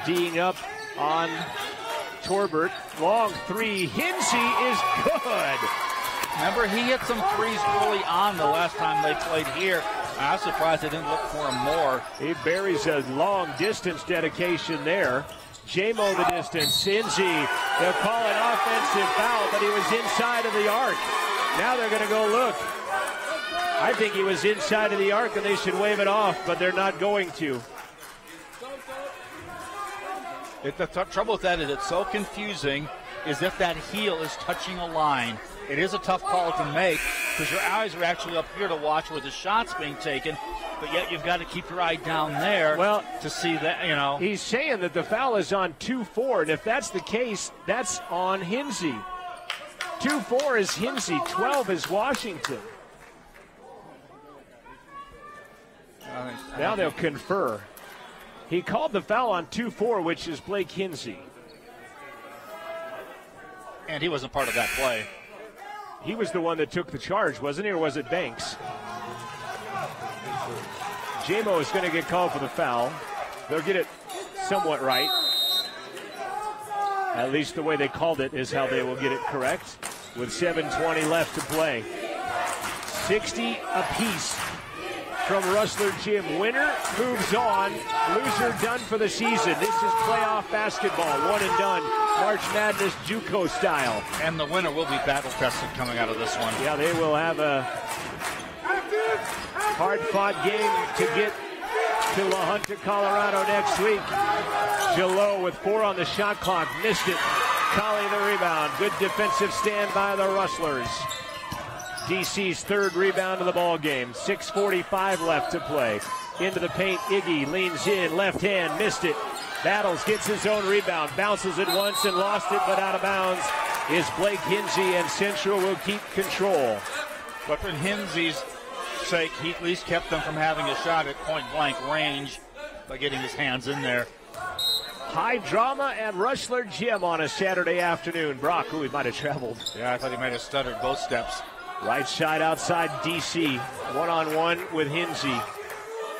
D'ing up on Torbert. Long 3. Hinsey is good. Remember, he hit some threes early on the last time they played here. I was surprised they didn't look for him more. He buries a long distance dedication there. J-Mo the distance. Hinsey, they'll call an offensive foul, but he was inside of the arc. Now they're going to go look. I think he was inside of the arc and they should wave it off, but they're not going to. The trouble with that is it's so confusing is if that heel is touching a line. It is a tough call to make because your eyes are actually up here to watch where the shot's being taken, but yet you've got to keep your eye down there to see that, you know. He's saying that the foul is on 2-4, and if that's the case, that's on Hinsey. 2-4 is Hinsey, 12 is Washington. Now they'll confer. He called the foul on 2-4, which is Blake Hinsey. And he wasn't part of that play. He was the one that took the charge, wasn't he, or was it Banks? J-Mo is going to get called for the foul. They'll get it somewhat right. At least the way they called it is how they will get it correct. With 7:20 left to play. 60 apiece from Rustler Gym. Winner moves on. Loser done for the season. This is playoff basketball. One and done. March Madness JUCO style. And the winner will be battle-tested coming out of this one. Yeah, they will have a hard-fought game to get to La Junta, Colorado next week. Gillot with 4 on the shot clock. Missed it. Colley the rebound. Good defensive stand by the Rustlers. DC's 3rd rebound of the ball game. 6:45 left to play. Into the paint, Iggy leans in, left hand, missed it. Battles, gets his own rebound, bounces it once and lost it, but out of bounds is Blake Hinsey, and Central will keep control. But for Hinsey's sake, he at least kept them from having a shot at point-blank range by getting his hands in there. High drama at Rustler Gym on a Saturday afternoon. Brock, who he might have traveled. Yeah, I thought he might have stuttered both steps. Right side outside DC, one-on-one with Hinsey.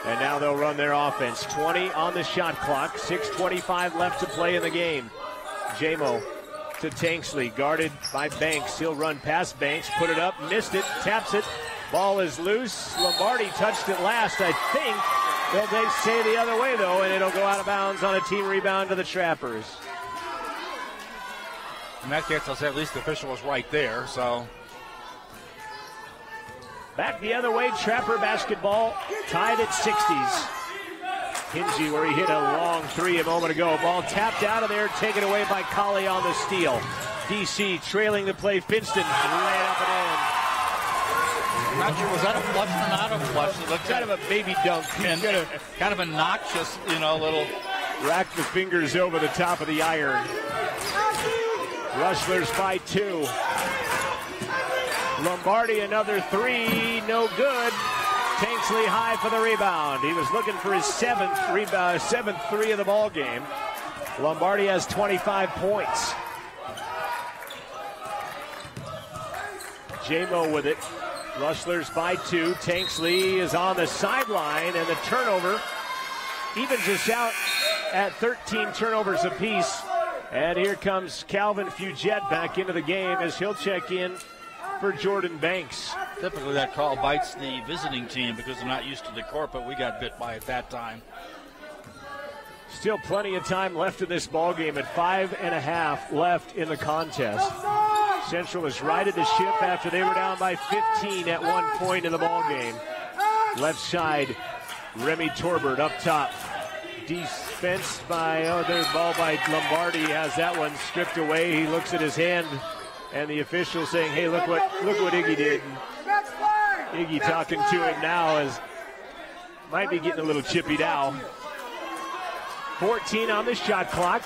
And now they'll run their offense. 20 on the shot clock, 6:25 left to play in the game. Jamo to Tanksley, guarded by Banks. He'll run past Banks, put it up, missed it, taps it. Ball is loose. Lombardi touched it last, I think. They'll say the other way, though, and it'll go out of bounds on a team rebound to the Trappers. In that case, I'll say at least the official was right there, so. Back the other way, Trapper basketball tied at 60s. Hinsey, where he hit a long three a moment ago. Ball tapped out of there, taken away by Colley on the steal. DC trailing the play. Finston ran up and in. I'm not sure, was that a flush or not a flush? It looked kind of a baby dunk. Kind of a noxious, little. Racked the fingers over the top of the iron. Rustlers by 2. Lombardi another three, no good. Tanksley high for the rebound. He was looking for his seventh three of the ball game. Lombardi has 25 points. Jamo with it. Rustlers by 2. Tanksley is on the sideline, and the turnover evens us out at 13 turnovers apiece. And here comes Calvin Fugette back into the game as he'll check in for Jordan Banks. Typically that call bites the visiting team because they're not used to the court, but we got bit by it that time. Still plenty of time left in this ball game at 5.5 left in the contest. Central has righted the ship after they were down by 15 at one point in the ball game. Left side, Remy Torbert up top. Defense by, there's ball by Lombardi. Has that one stripped away. He looks at his hand, and the official saying, hey, look what Iggy did. And Iggy talking to him now as might be getting a little chippy now. 14 on the shot clock.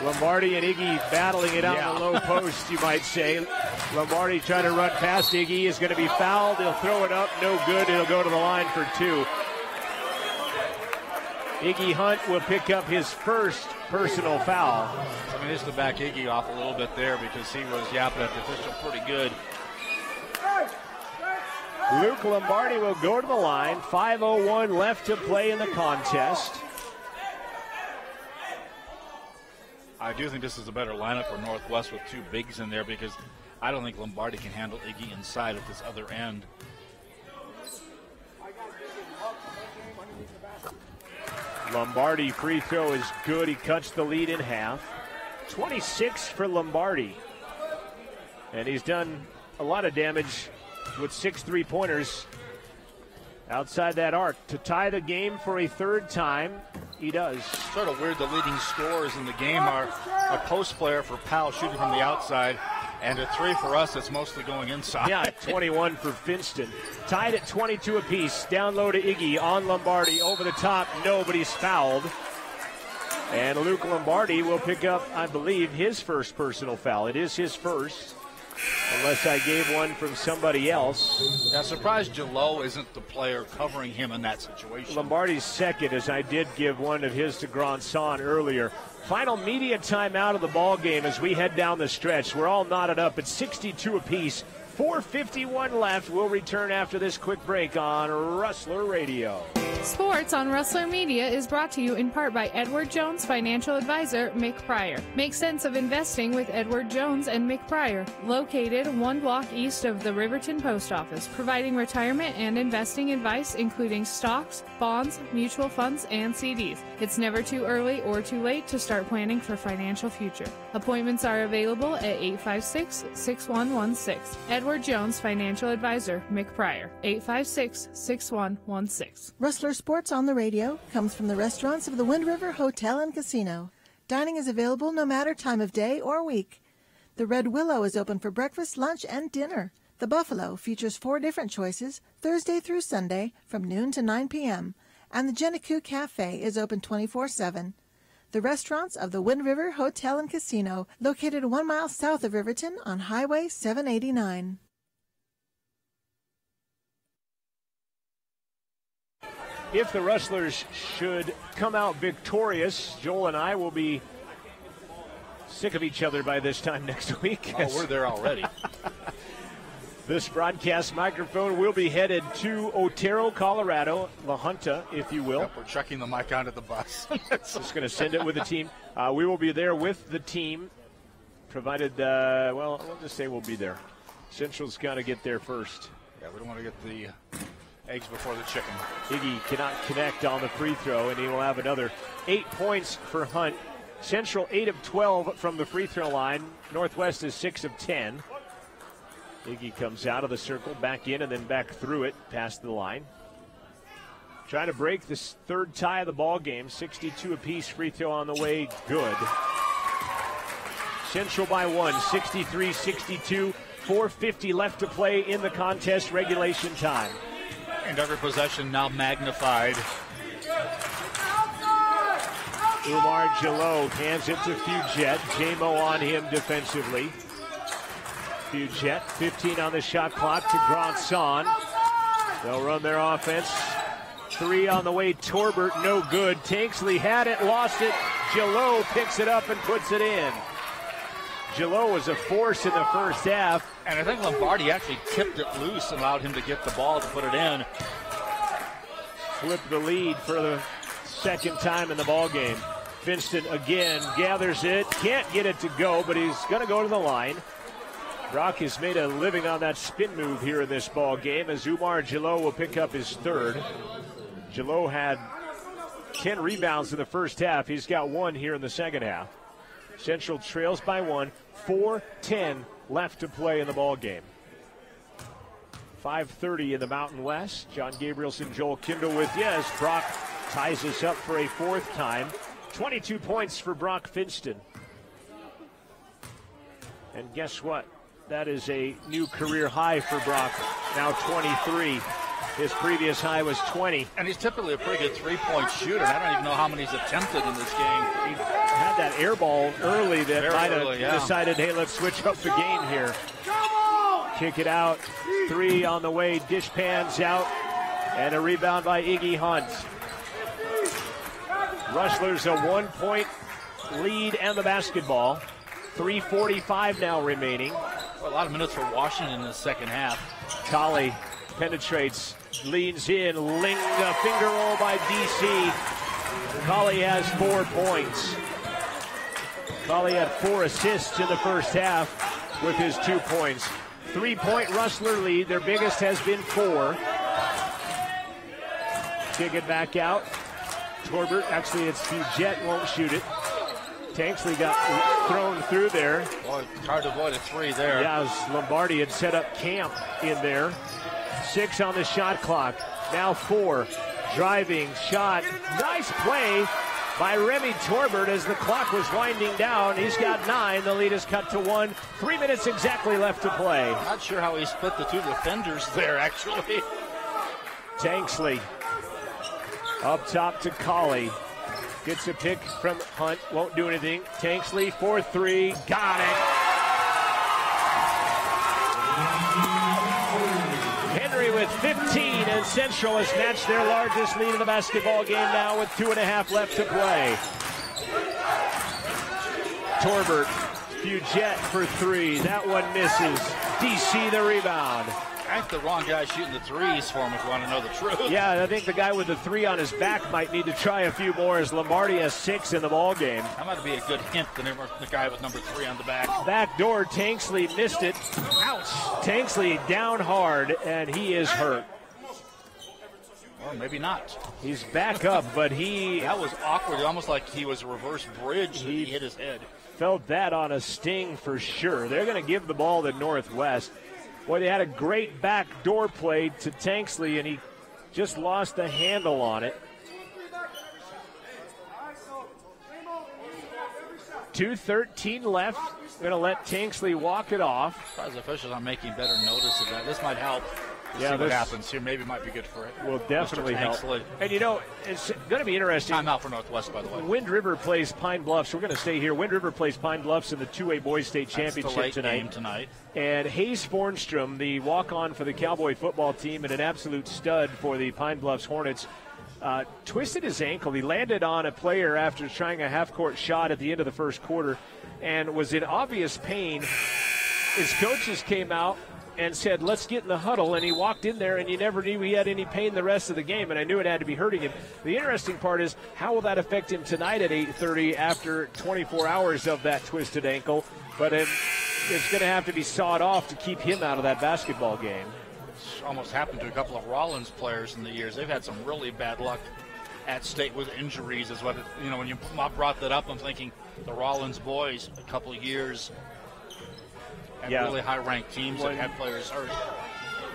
Lombardi and Iggy battling it out on the low post, you might say. Lombardi trying to run past Iggy, is going to be fouled. He'll throw it up, no good. It'll go to the line for 2. Iggy Hunt will pick up his first personal foul. I mean, just to back Iggy off a little bit there because he was yapping at the official pretty good. Luke Lombardi will go to the line. 5:01 left to play in the contest. I do think this is a better lineup for Northwest with 2 bigs in there because I don't think Lombardi can handle Iggy inside at this other end. Lombardi free throw is good. He cuts the lead in half. 26 for Lombardi. And he's done a lot of damage with 6 3-pointers outside that arc. To tie the game for a third time, he does. Sort of weird the leading scorers in the game are a post player for Powell shooting from the outside, and a 3 for us that's mostly going inside. Yeah, 21 for Finston. Tied at 22 apiece. Down low to Iggy on Lombardi. Over the top, nobody's fouled. And Luke Lombardi will pick up, I believe, his first personal foul. It is his first, unless I gave one from somebody else. I'm surprised Jalot isn't the player covering him in that situation. Lombardi's second, as I did give one of his to Grandson earlier. Final media timeout of the ball game as we head down the stretch. We're all knotted up at 62 apiece. 4:51 left. We'll return after this quick break on Rustler Radio. Sports on Rustler Media is brought to you in part by Edward Jones Financial Advisor, Mick Pryor. Make sense of investing with Edward Jones and Mick Pryor, located 1 block east of the Riverton Post Office, providing retirement and investing advice including stocks, bonds, mutual funds, and CDs. It's never too early or too late to start planning for financial future. Appointments are available at 856-6116. Edward Jones Financial Advisor, Mick Pryor, 856-6116. Rustler Sports on the Radio comes from the restaurants of the Wind River Hotel and Casino. Dining is available no matter time of day or week. The Red Willow is open for breakfast, lunch, and dinner. The Buffalo features 4 different choices Thursday through Sunday from noon to 9 p.m. and the Genicoo Cafe is open 24/7. The restaurants of the Wind River Hotel and Casino, located 1 mile south of Riverton on Highway 789. If the Rustlers should come out victorious, Joel and I will be sick of each other by this time next week. Oh, we're there already. This broadcast microphone will be headed to Otero, Colorado, La Junta, if you will. Yep, we're checking the mic onto the bus. Just going to send it with the team. We will be there with the team, provided, well, we'll just say we'll be there. Central's got to get there first. Yeah, we don't want to get the eggs before the chicken. Iggy cannot connect on the free throw, and he will have another 8 points for Hunt. Central 8 of 12 from the free throw line. Northwest is 6 of 10. Iggy comes out of the circle, back in, and then back through it, past the line. Trying to break this third tie of the ball game. 62 apiece, free throw on the way, good. Central by 1, 63-62, 4:50 left to play in the contest, regulation time. And every possession now magnified. Umar Jalot hands it to Fuget. J-Mo on him defensively. Fuget, 15 on the shot clock to Grandson. They'll run their offense. 3 on the way, Torbert, no good. Tanksley had it, lost it. Jalot picks it up and puts it in. Jalot was a force in the first half. And I think Lombardi actually tipped it loose and allowed him to get the ball to put it in. Flip the lead for the second time in the ball game. Finston again gathers it, can't get it to go, but he's going to go to the line. Brock has made a living on that spin move here in this ball game as Umar Jalot will pick up his third. Jalot had 10 rebounds in the first half. He's got 1 here in the second half. Central trails by 1, 4:10 left to play in the ball game. 5:30 in the Mountain West. John Gabrielson, Joel Kindle with you as Brock ties us up for a 4th time. 22 points for Brock Finston. And guess what? That is a new career high for Brock, now 23. His previous high was 20. And he's typically a pretty good three-point shooter. I don't even know how many he's attempted in this game. He had that air ball early that might have decided, hey, let's switch up the game here. Kick it out. 3 on the way. Dish pans out. And a rebound by Iggy Hunt. Rustlers a 1-point lead and the basketball. 3:45 now remaining. A lot of minutes for Washington in the second half. Colley penetrates, leans in, finger roll by DC. Colley has 4 points. Colley had 4 assists in the first half with his 2 points. 3-point Rustler lead. Their biggest has been 4. Kick it back out. Torbert, actually it's Fuget, won't shoot it. Tanksley got thrown through there. Boy, hard to avoid a 3 there. Yeah, as Lombardi had set up camp in there. 6 on the shot clock. Now 4. Driving, shot. Nice play by Remy Torbert as the clock was winding down. He's got 9. The lead is cut to 1. 3 minutes exactly left to play. Not sure how he split the 2 defenders there, actually. Tanksley up top to Colley. Gets a pick from Hunt, won't do anything. Tanksley, 4-3, got it. Henry with 15, and Central has matched their largest lead in the basketball game now with 2.5 left to play. Torbert, Fuget for 3, that one misses. DC the rebound. I think the wrong guy shooting the 3s for him if you want to know the truth. Yeah, I think the guy with the 3 on his back might need to try a few more as Lombardi has 6 in the ball game. That might be a good hint, the guy with number 3 on the back. Back door, Tanksley missed it. Ouch. Tanksley down hard, and he is hurt. Or maybe not. He's back up, but that was awkward, almost like he was a reverse bridge. He hit his head. Felt that on a sting for sure. They're going to give the ball to Northwest. Boy, they had a great back door play to Tanksley, and he just lost the handle on it. 2:13 left. We're going to let Tanksley walk it off. Surprised the officials aren't making better notice of that. This might help. See what happens here. Maybe it might be good for it. Will definitely help. And it's going to be interesting. Timeout for Northwest, by the way. Wind River plays Pine Bluffs. We're going to stay here. Wind River plays Pine Bluffs in the 2A Boys State Championship tonight. And Hayes Fornstrom, the walk-on for the Cowboy football team and an absolute stud for the Pine Bluffs Hornets, twisted his ankle. He landed on a player after trying a half-court shot at the end of the first quarter and was in obvious pain. His coaches came out and said, let's get in the huddle, and he walked in there, and you never knew he had any pain the rest of the game, and I knew it had to be hurting him. The interesting part is, how will that affect him tonight at 8:30 after 24 hours of that twisted ankle? But it's going to have to be sawed off to keep him out of that basketball game. It's almost happened to a couple of Rollins players in the years. They've had some really bad luck at state with injuries is what, when you brought that up, I'm thinking the Rollins boys, a couple of years, really high-ranked teams that had players hurt.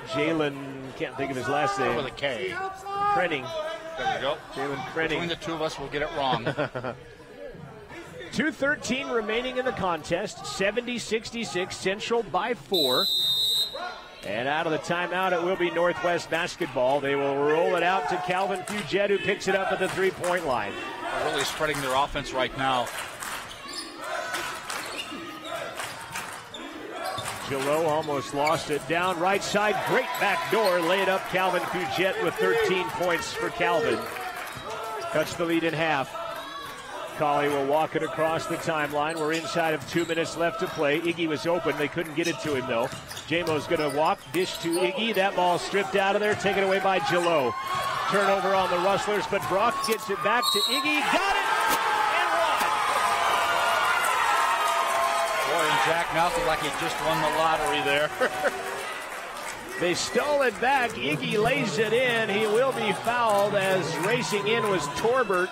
Jalen, can't think of his last name. With a K. Krenning. There we go. Jalen Krenning. Between the two of us, we'll get it wrong. 2:13 remaining in the contest. 70-66, Central by 4. And out of the timeout, it will be Northwest basketball. They will roll it out to Calvin Puget, who picks it up at the three-point line. They're really spreading their offense right now. Gillot almost lost it. Down right side, great back door. Lay it up, Calvin Puget with 13 points for Calvin. Cuts the lead in half. Colley will walk it across the timeline. We're inside of 2 minutes left to play. Iggy was open. They couldn't get it to him, though. Jamo's going to walk, dish to Iggy. That ball stripped out of there, taken away by Gillot. Turnover on the Rustlers, but Brock gets it back to Iggy. Got it! Boy, and Jack now feels like he just won the lottery there. They stole it back. Iggy lays it in. He will be fouled as racing in was Torbert.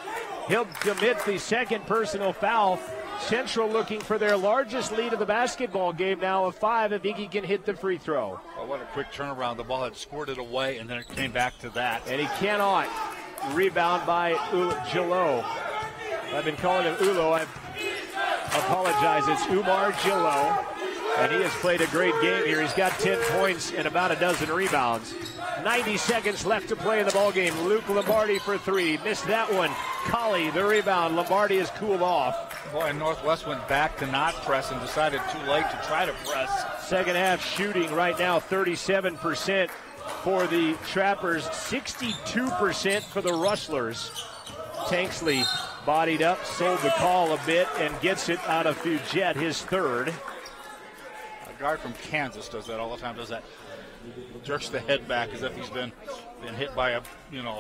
He'll commit the second personal foul. Central looking for their largest lead of the basketball game now of 5 if Iggy can hit the free throw. Oh, what a quick turnaround. The ball had squirted away, and then it came back to that. And he cannot. Rebound by Gillot. I've been calling him Ulo. I apologize. It's Umar Gillot. And he has played a great game here. He's got 10 points and about a dozen rebounds. 90 seconds left to play in the ballgame. Luke Lombardi for 3. Missed that one. Colley, the rebound. Lombardi has cooled off. Boy, Northwest went back to not press and decided too late to try to press. Second half shooting right now, 37% for the Trappers, 62% for the Rustlers. Tanksley bodied up, sold the call a bit, and gets it out of Puget, his third. A guard from Kansas does that all the time, does that. Jerks the head back as if he's been hit by a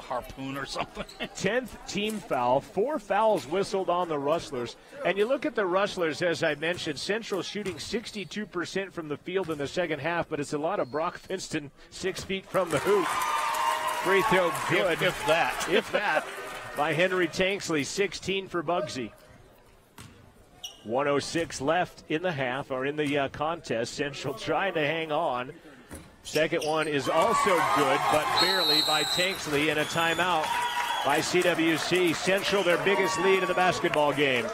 harpoon or something. 10th team foul. 4 fouls whistled on the Rustlers. And you look at the Rustlers, as I mentioned, Central shooting 62% from the field in the second half, but it's a lot of Brock Finston 6 feet from the hoop. Free throw good. If that. If that. By Henry Tanksley, 16 for Bugsy. 1:06 left in the half, or in the contest. Central trying to hang on. Second one is also good, but barely by Tanksley, and a timeout by CWC. Central, their biggest lead in the basketball game.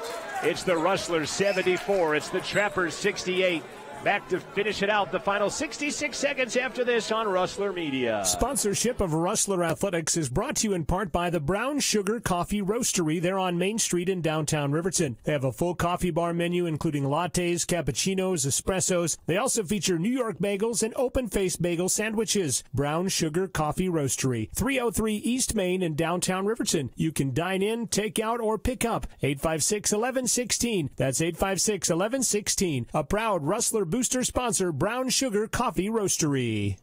It's the Rustlers 74. It's the Trappers 68. Back to finish it out, the final 66 seconds after this on Rustler Media. Sponsorship of Rustler Athletics is brought to you in part by the Brown Sugar Coffee Roastery. They're on Main Street in downtown Riverton. They have a full coffee bar menu including lattes, cappuccinos, espressos. They also feature New York bagels and open-faced bagel sandwiches. Brown Sugar Coffee Roastery, 303 East Main in downtown Riverton. You can dine in, take out, or pick up. 856-1116. That's 856-1116. A proud Rustler booster sponsor, Brown Sugar Coffee Roastery.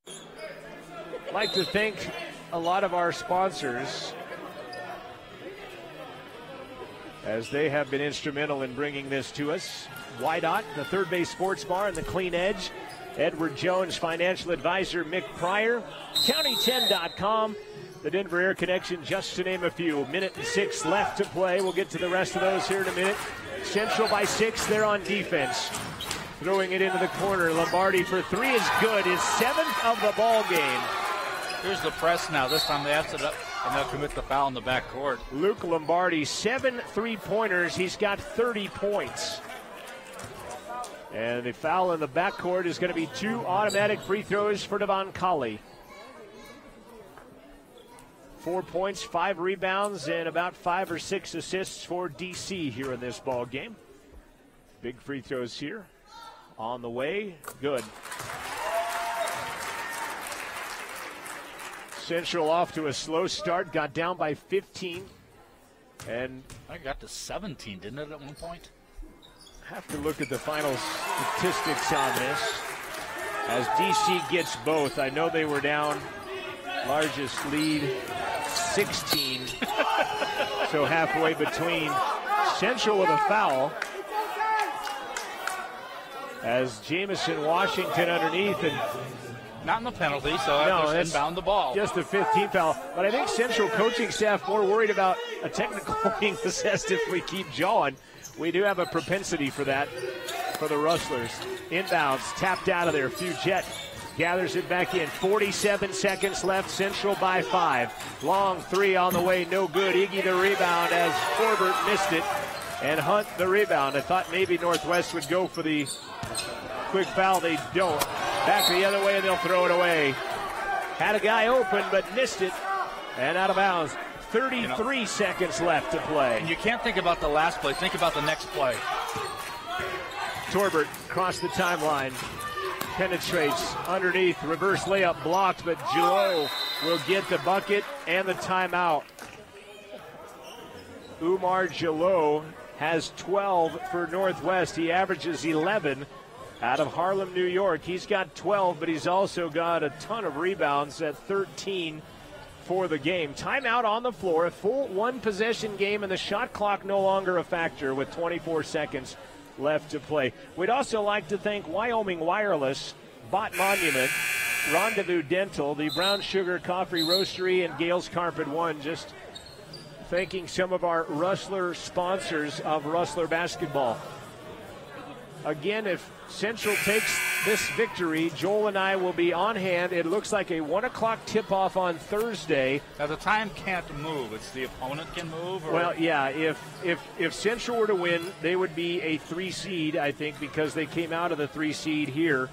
I'd like to thank a lot of our sponsors, as they have been instrumental in bringing this to us. Wydot, the Third Base Sports Bar and the Clean Edge. Edward Jones, financial advisor, Mick Pryor. County10.com. The Denver Air Connection, just to name a few. Minute and 6 left to play. We'll get to the rest of those here in a minute. Central by 6. They're on defense. Throwing it into the corner. Lombardi for 3 is good. His 7th of the ball game. Here's the press now. This time they have it up, and they'll commit the foul in the backcourt. Luke Lombardi, 7 3-pointers. He's got 30 points. And the foul in the backcourt is going to be 2 automatic free throws for Devon Colley. 4 points, 5 rebounds, and about 5 or 6 assists for DC here in this ball game. Big free throws here. On the way, good. Central off to a slow start, got down by 15. And I got to 17, didn't it, at one point? Have to look at the final statistics on this. As DC gets both, I know they were down, largest lead, 16. So halfway between. Central with a foul. As Jamison Washington underneath, and not in the penalty, so no, just inbound the ball. Just the 15th foul. But I think Central coaching staff more worried about a technical being assessed if we keep jawing. We do have a propensity for that for the Rustlers. Inbounds, tapped out of there. Fugette gathers it back in. 47 seconds left. Central by 5. Long 3 on the way. No good. Iggy the rebound as Corbett missed it. And Hunt the rebound. I thought maybe Northwest would go for the quick foul. They don't. Back the other way, and they'll throw it away. Had a guy open, but missed it. And out of bounds. 33 seconds left to play. And you can't think about the last play. Think about the next play. Torbert across the timeline. Penetrates underneath. Reverse layup blocked, but Gillot will get the bucket and the timeout. Umar Gillot has 12 for Northwest. He averages 11 out of Harlem, New York. He's got 12, but he's also got a ton of rebounds at 13 for the game. Timeout on the floor, a full 1-possession game, and the shot clock no longer a factor with 24 seconds left to play. We'd also like to thank Wyoming Wireless, Bott Monument, Rendezvous Dental, the Brown Sugar Coffee Roastery, and Gales Carpet One. Just thanking some of our Rustler sponsors of Rustler basketball. Again, if Central takes this victory, Joel and I will be on hand. It looks like a 1 o'clock tip-off on Thursday. Now, the time can't move. It's the opponent can move? Or? Well, yeah, if Central were to win, they would be a 3 seed, I think, because they came out of the 3 seed here.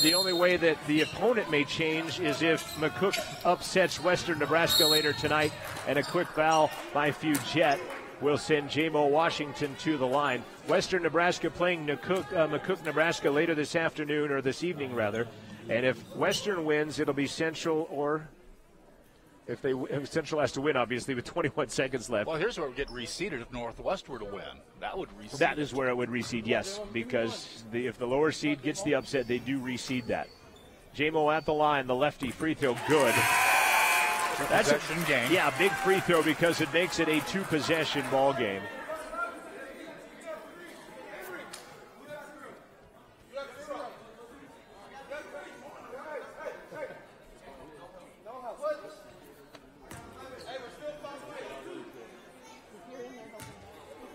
The only way that the opponent may change is if McCook upsets Western Nebraska later tonight, and a quick foul by Fugette will send J-Mo Washington to the line. Western Nebraska playing McCook, Nebraska later this afternoon, or this evening rather. And if Western wins, it'll be Central, or if Central has to win, obviously, with 21 seconds left. Well, here's where it would get reseeded if Northwest were to win. That would reseed. That is where it would reseed, yes, because if the lower seed gets the upset, they do reseed that. J-Mo at the line, the lefty free throw, good. That's a game. Yeah, big free throw because it makes it a 2-possession ball game.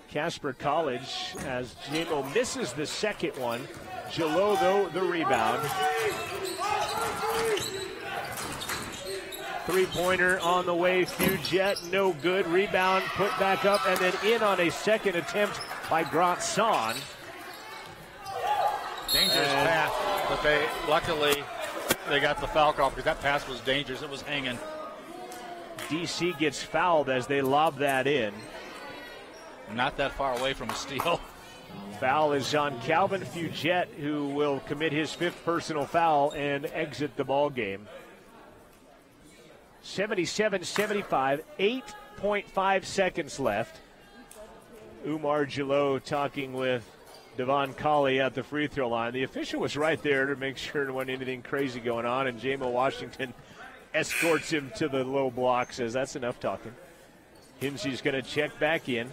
Casper College, as J-Mo misses the second one. Gillot, though, the rebound. Three-pointer on the way. Fugette, no good. Rebound put back up and then in on a second attempt by Grotson. Dangerous pass, but luckily they got the foul call because that pass was dangerous. It was hanging. DC gets fouled as they lob that in. Not that far away from a steal. Foul is on Calvin Fugette, who will commit his 5th personal foul and exit the ball game. 77-75, 8.5 seconds left. Umar Gillot talking with Devon Colley at the free throw line. The official was right there to make sure there wasn't anything crazy going on, and J-Mo Washington escorts him to the low block, says that's enough talking. Hinsey's going to check back in.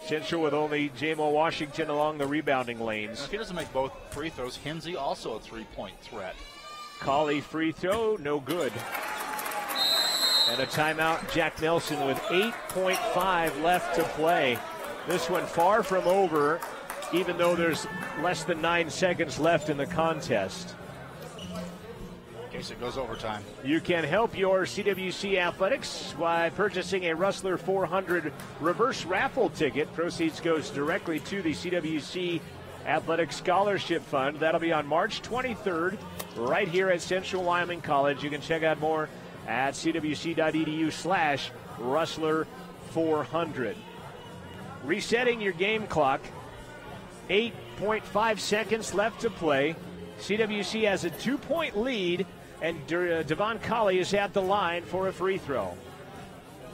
Central with only J-Mo Washington along the rebounding lanes. If he doesn't make both free throws, Hinsey also a three-point threat. Colley free throw, no good. And a timeout, Jack Nelson with 8.5 left to play. This one far from over, even though there's less than 9 seconds left in the contest. in case it goes overtime. You can help your CWC athletics by purchasing a Rustler 400 reverse raffle ticket. Proceeds goes directly to the CWC Athletic Scholarship Fund. That'll be on March 23rd, right here at Central Wyoming College. You can check out more at cwc.edu/Rustler400. Resetting your game clock. 8.5 seconds left to play. CWC has a 2-point lead, and Devon Colley is at the line for a free throw.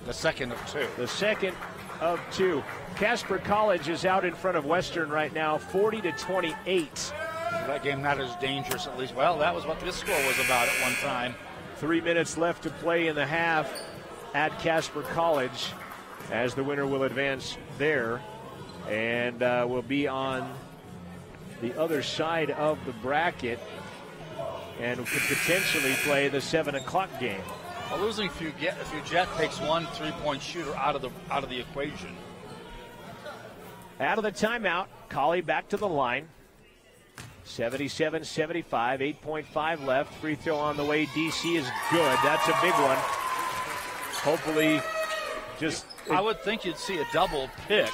The second of two. The second of two. Casper College is out in front of Western right now, 40-28. That game not as dangerous, at least. Well, that was what this score was about at one time. 3 minutes left to play in the half at Casper College, as the winner will advance there and will be on the other side of the bracket and could potentially play the 7 o'clock game. Well, losing if you Jet takes one 3-point shooter out of the equation. Out of the timeout, Colley back to the line. 77-75, 8.5 left. Free throw on the way. DC is good. That's a big one. Hopefully, I would think you'd see a double pick.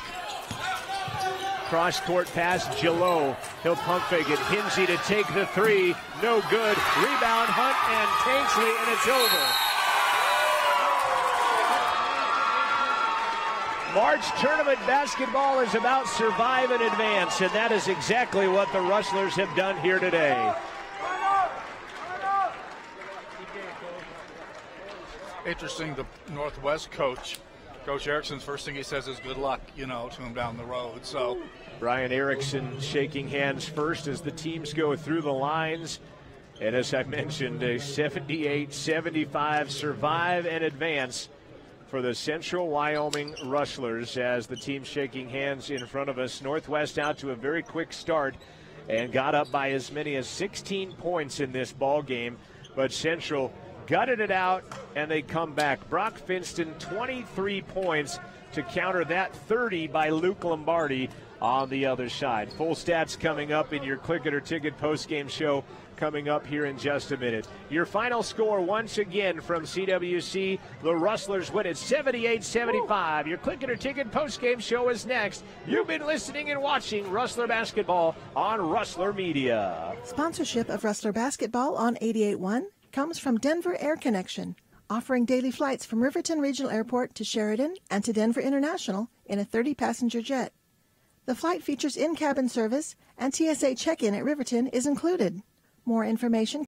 Cross-court pass, Gillot. He'll pump fake it. Kinsey to take the three. No good. Rebound, Hunt and Tanksley, and it's over. March Tournament basketball is about survive and advance, and that is exactly what the Rustlers have done here today. Interesting, the Northwest coach, Coach Erickson's first thing he says is good luck, to him down the road. So Brian Erickson shaking hands first as the teams go through the lines. And as I mentioned, a 78-75 survive and advance for the Central Wyoming Rustlers as the team shaking hands in front of us. Northwest out to a very quick start and got up by as many as 16 points in this ball game. But Central gutted it out, and they come back. Brock Finston, 23 points to counter that 30 by Luke Lombardi on the other side. Full stats coming up in your Click It or Ticket postgame show coming up here in just a minute. Your final score once again from CWC. The Rustlers win it 78-75. Your Click It or Ticket postgame show is next. You've been listening and watching Rustler Basketball on Rustler Media. Sponsorship of Rustler Basketball on 88.1 comes from Denver Air Connection, offering daily flights from Riverton Regional Airport to Sheridan and to Denver International in a 30-passenger jet. The flight features in-cabin service, and TSA check-in at Riverton is included. More information